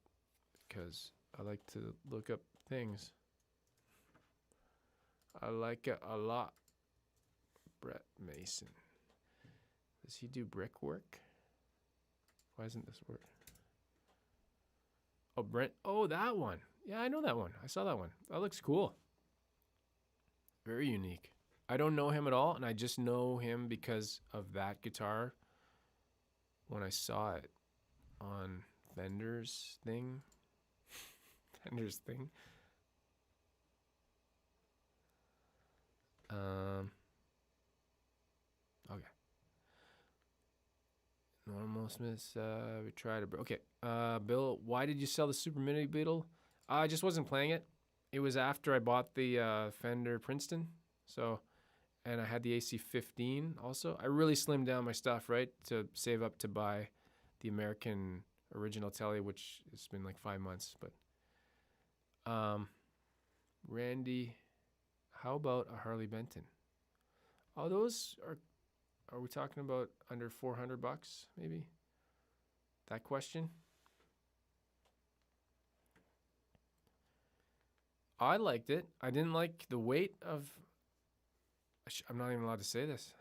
because I like to look up things. I like it a lot. Brett Mason. Does he do brickwork? Why isn't this work? Oh, Brent. Oh, that one. Yeah, I know that one. I saw that one. That looks cool. Very unique. I don't know him at all, and I just know him because of that guitar when I saw it on Fender's thing. Fender's thing. Okay. Normal Smiths, we tried it. Okay. Bill, why did you sell the Super Mini Beetle? I just wasn't playing it. It was after I bought the Fender Princeton. So, and I had the AC-15 also. I really slimmed down my stuff, right, to save up to buy the American original Tele, which it's been like 5 months. But, Randy, how about a Harley Benton? Oh, those are we talking about under $400 maybe? That question? I liked it. I didn't like the weight of... I'm not even allowed to say this.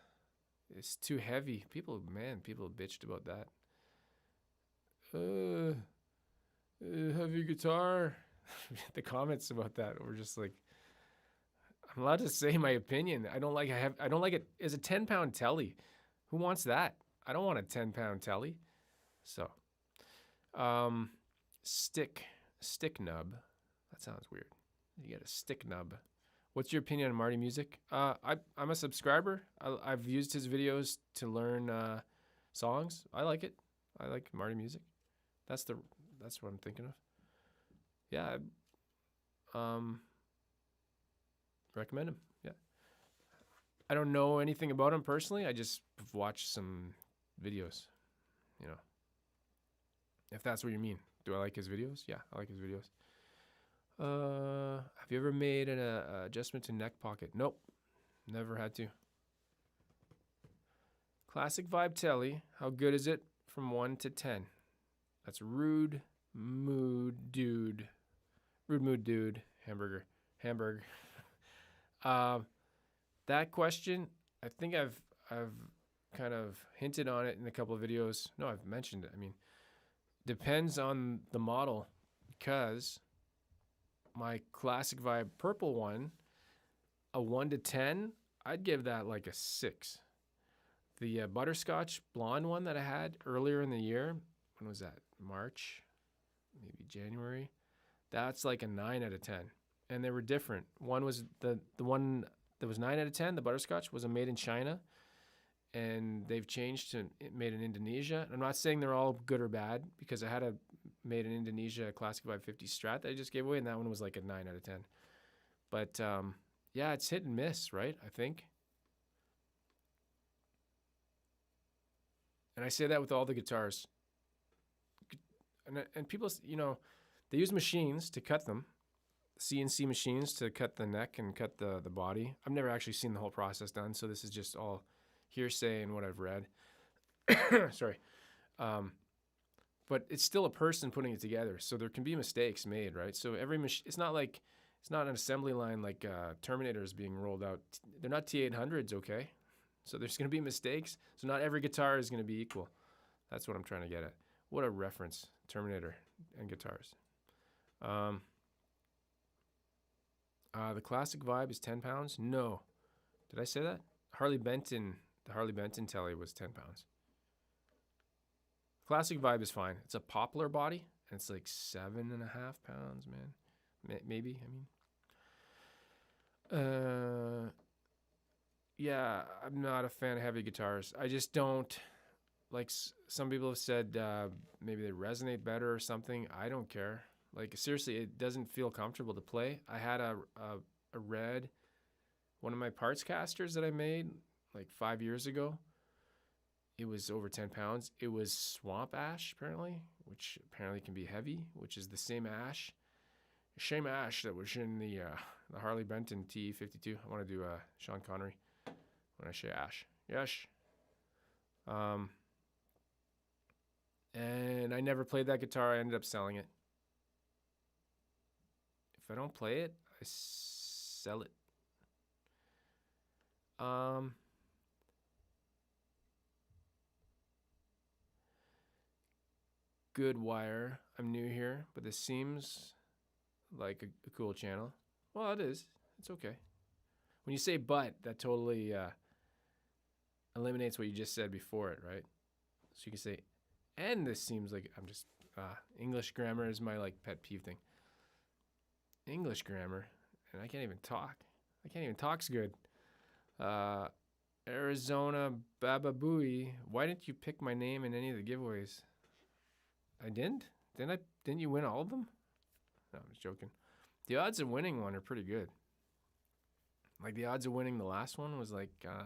It's too heavy. People bitched about that. Heavy guitar. The comments about that were just like... I'm allowed to say my opinion. I don't like it. It's a 10-pound Telly. Who wants that? I don't want a 10-pound Telly. So, stick nub. That sounds weird. You get a stick nub. What's your opinion on Marty Music? I'm a subscriber. I've used his videos to learn songs. I like it. I like Marty Music. That's what I'm thinking of. Yeah. Recommend him. Yeah. I don't know anything about him personally. I just watched some videos, you know. If that's what you mean. Do I like his videos? Yeah, I like his videos. Have you ever made an adjustment to neck pocket? Nope. Never had to. Classic Vibe Telly. How good is it from 1 to 10? That's Rude Mood Dude. Rude Mood Dude. Hamburger. That question, I think I've kind of hinted on it in a couple of videos. No, I've mentioned it. I mean, depends on the model, because my Classic Vibe purple one, a 1 to 10, I'd give that like a 6. The butterscotch blonde one that I had earlier in the year, when was that? March, maybe January. That's like a 9 out of 10. And they were different. One was the one that was 9 out of 10, the butterscotch, was a made in China. And they've changed to made in Indonesia. I'm not saying they're all good or bad, because I had a made in Indonesia Classic Vibe 50 Strat that I just gave away, and that one was like a 9 out of 10. But yeah, it's hit and miss, right? I think. And I say that with all the guitars. And people, you know, they use machines to cut them, CNC machines to cut the neck and cut the body. I've never actually seen the whole process done, so this is just all hearsay and what I've read. Sorry. But it's still a person putting it together, so there can be mistakes made, right? So every machine, it's not an assembly line like Terminators being rolled out. They're not T800s, okay? So there's going to be mistakes. So not every guitar is going to be equal. That's what I'm trying to get at. What a reference, Terminator and guitars. The Classic Vibe is 10 pounds? No. Did I say that? The Harley Benton Telly was 10 pounds. Classic Vibe is fine. It's a poplar body, and it's like 7.5 pounds, man. Maybe, I mean. Yeah, I'm not a fan of heavy guitars. I just don't, like some people have said, maybe they resonate better or something. I don't care. Like, seriously, it doesn't feel comfortable to play. I had a red, one of my parts casters that I made like 5 years ago. It was over 10 pounds. It was swamp ash, apparently, which apparently can be heavy, which is the same ash that was in the Harley Benton T52. I want to do Sean Connery when I say ash. Yes. And I never played that guitar. I ended up selling it. If I don't play it, I sell it. Good wire. I'm new here, but this seems like a cool channel. Well, it is. It's okay. When you say but, that totally eliminates what you just said before it, right? So you can say, and this seems like, I'm just, English grammar is my like pet peeve thing. English grammar, and I can't even talk. I can't even talk's good. Arizona Baba Booey, why didn't you pick my name in any of the giveaways? I didn't? Didn't you win all of them? No, I'm just joking. The odds of winning one are pretty good. Like, the odds of winning the last one was like, I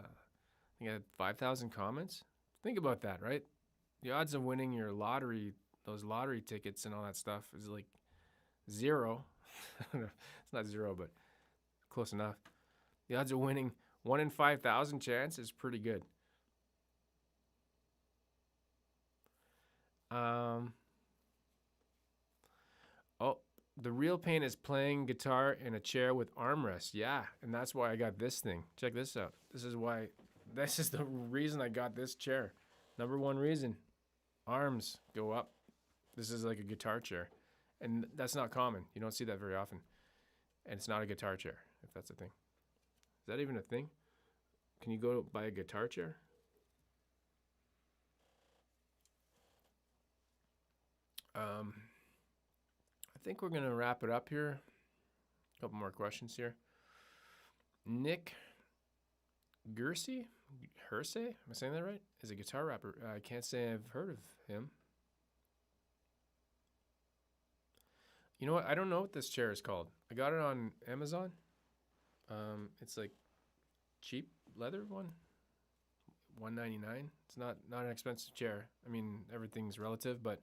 think I had 5,000 comments. Think about that, right? The odds of winning your lottery, those lottery tickets and all that stuff is like 0. It's not 0, but close enough. The odds of winning 1 in 5,000 chance is pretty good. Oh, the real pain is playing guitar in a chair with armrest. Yeah, and that's why I got this thing. Check this out. This is the reason I got this chair. Number one reason. Arms go up. This is like a guitar chair. And that's not common. You don't see that very often. And it's not a guitar chair, if that's a thing. Is that even a thing? Can you go buy a guitar chair? I think we're going to wrap it up here. A couple more questions here. Nick Hersey, am I saying that right? Is a guitar rapper. I can't say I've heard of him. You know what? I don't know what this chair is called. I got it on Amazon. It's like cheap leather one. $199. It's not an expensive chair. I mean, everything's relative, but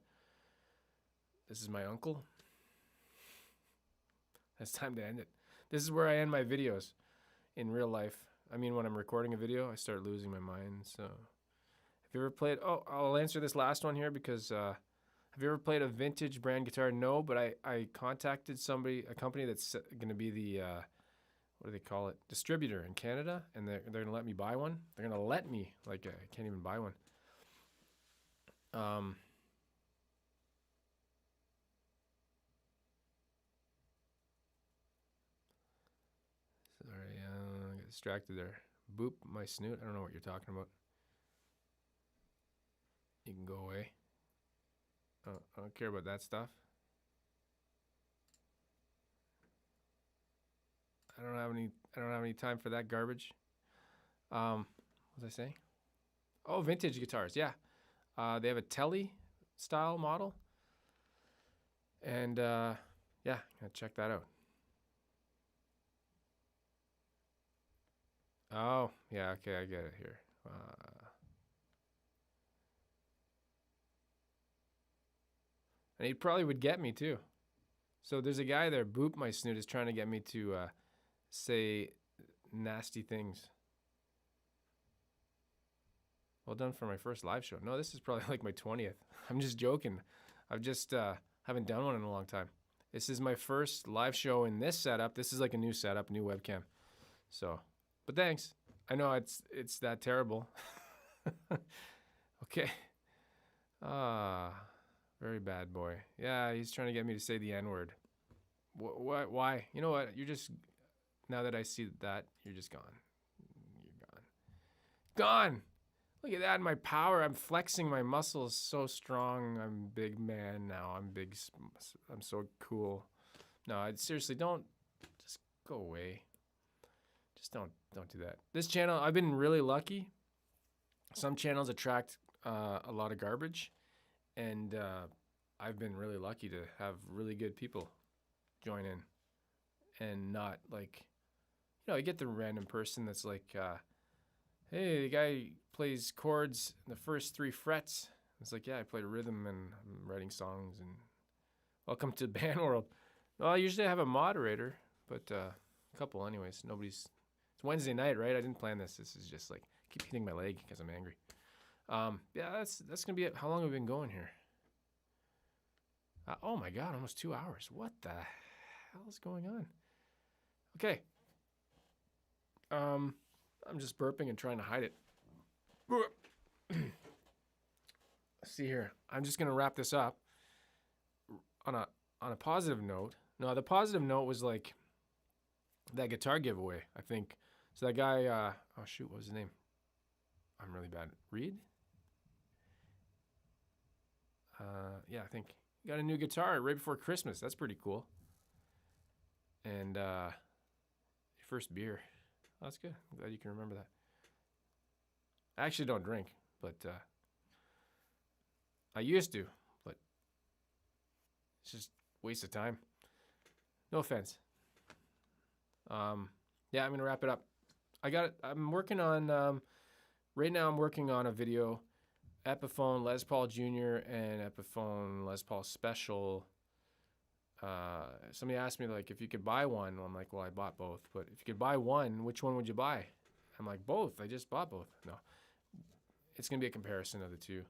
this is my uncle. It's time to end it. This is where I end my videos in real life. I mean, when I'm recording a video, I start losing my mind. So Have you ever played? Oh, I'll answer this last one here because have you ever played a vintage brand guitar? No, but I contacted a company that's going to be the what do they call it? Distributor in Canada, and they're going to let me buy one. They're going to let me, like, I can't even buy one. Sorry, I got distracted there. Boop my snoot. I don't know what you're talking about. You can go away. I don't care about that stuff. I don't have any time for that garbage. What was I saying? Oh, vintage guitars. Yeah. They have a Telly style model. And yeah, gotta check that out. Oh, yeah, okay, I get it here. And he probably would get me too. So there's a guy there, Boop My Snoot, is trying to get me to say nasty things. Well done for my first live show. No, this is probably like my 20th. I'm just joking. I've just haven't done one in a long time. This is my first live show in this setup. This is like a new setup, new webcam. So, but thanks. I know it's that terrible. Okay. Very bad boy. Yeah, he's trying to get me to say the N-word. What? Why? You know what? You're just, now that I see that, you're just gone. You're gone. Gone! Look at that, my power. I'm flexing my muscles so strong. I'm a big man now. I'm big. I'm so cool. No, seriously, don't. Just go away. Just don't do that. This channel, I've been really lucky. Some channels attract a lot of garbage, and I've been really lucky to have really good people join in, and not like, you get the random person that's like, hey, the guy plays chords in the first 3 frets. It's like, yeah, I play rhythm and I'm writing songs, and welcome to band world. Well, usually I have a moderator, but a couple anyways. It's Wednesday night, right? I didn't plan this. This is just like, I keep hitting my leg because I'm angry. Yeah, that's gonna be it. How long have we been going here? Oh my God, almost 2 hours. What the hell is going on? Okay. I'm just burping and trying to hide it. Let's see here. I'm just gonna wrap this up on a positive note. No, the positive note was like that guitar giveaway, I think. So that guy, oh shoot, what was his name? I'm really bad. Reed? Yeah, I think he got a new guitar right before Christmas. That's pretty cool. And your first beer. Oh, that's good. I'm glad you can remember that. I actually don't drink, but I used to, but it's just a waste of time. No offense. Yeah, I'm gonna wrap it up. I'm working on right now. I'm working on a video, Epiphone Les Paul Jr. and Epiphone Les Paul Special. Somebody asked me like if you could buy one. I'm like, well, I bought both, but if you could buy one, which one would you buy? I'm like, both. I just bought both. No, it's gonna be a comparison of the two,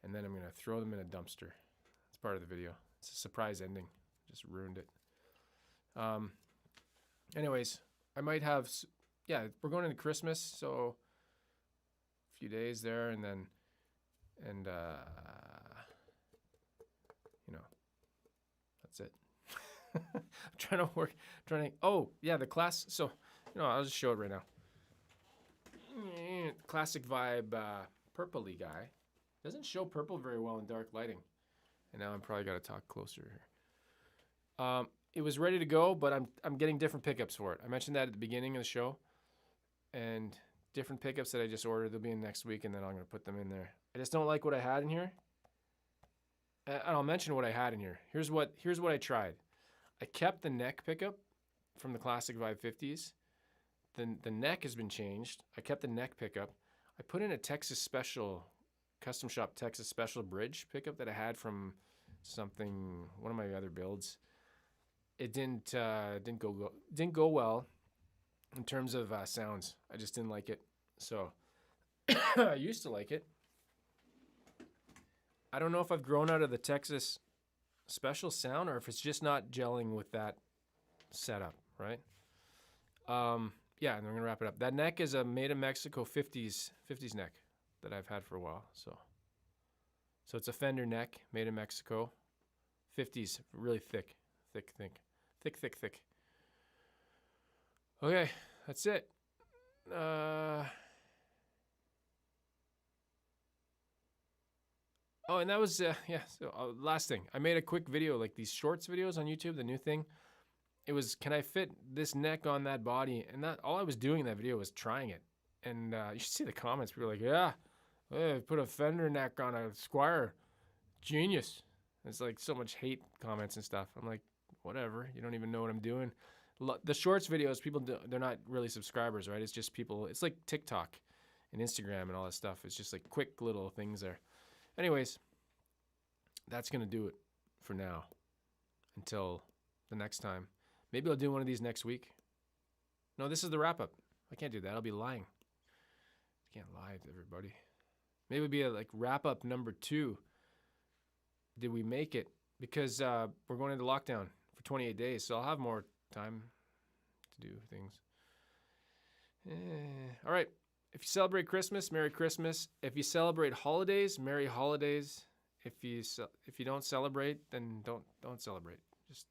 and then I'm gonna throw them in a dumpster. It's part of the video. It's a surprise ending. Just ruined it. Anyways, I might have. Yeah, we're going into Christmas, so a few days there, and then, that's it. I'm trying to. Oh, yeah, the class. So, I'll just show it right now. Classic Vibe purpley guy. Doesn't show purple very well in dark lighting. And now I'm probably got to talk closer here. It was ready to go, but I'm getting different pickups for it. I mentioned that at the beginning of the show. And different pickups that I just ordered, they'll be in next week, and then I'm going to put them in there. I just don't like what I had in here. And I'll mention what I had in here. Here's what I tried. I kept the neck pickup from the Classic Vibe 50s. The neck has been changed. I kept the neck pickup. I put in a Texas Special, custom shop Texas Special bridge pickup that I had from one of my other builds. It didn't go well in terms of sounds. I just didn't like it. So I used to like it, I don't know if I've grown out of the Texas special sound or if it's just not gelling with that setup, right? Yeah, and we're gonna wrap it up. That neck is a made in Mexico 50s neck that I've had for a while. So it's a Fender neck made in Mexico, 50s, really thick. Okay, that's it. Oh, and that was yeah. So last thing, I made a quick video, like these shorts videos on YouTube. The new thing, it was, can I fit this neck on that body? And that all I was doing in that video was trying it. And you should see the comments. People were like, yeah, put a Fender neck on a Squire, genius. There's like so much hate comments and stuff. I'm like, whatever. You don't even know what I'm doing. The shorts videos, people they're not really subscribers, right? It's just people. It's like TikTok and Instagram and all that stuff. It's just like quick little things there. Anyways, that's going to do it for now until the next time. Maybe I'll do one of these next week. No, this is the wrap-up. I can't do that. I'll be lying. I can't lie to everybody. Maybe it'll be a like wrap-up number 2. Did we make it? Because we're going into lockdown for 28 days, so I'll have more time to do things. All right. If you celebrate Christmas, Merry Christmas. If you celebrate holidays, Merry Holidays. If you don't celebrate, then don't celebrate. Just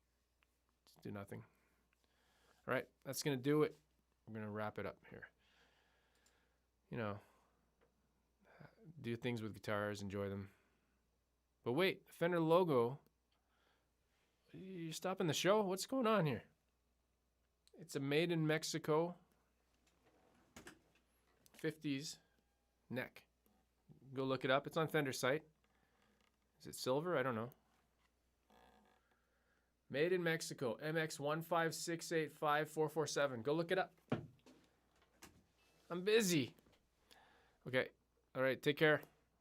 do nothing. All right, that's gonna do it. We're gonna wrap it up here. You know, do things with guitars, enjoy them. But wait, Fender logo. You're stopping the show? What's going on here? It's a made in Mexico 50s neck. Go look it up. It's on Fender's site. Is it silver? I don't know. Made in Mexico. MX156854447. Go look it up. I'm busy. Okay. All right. Take care.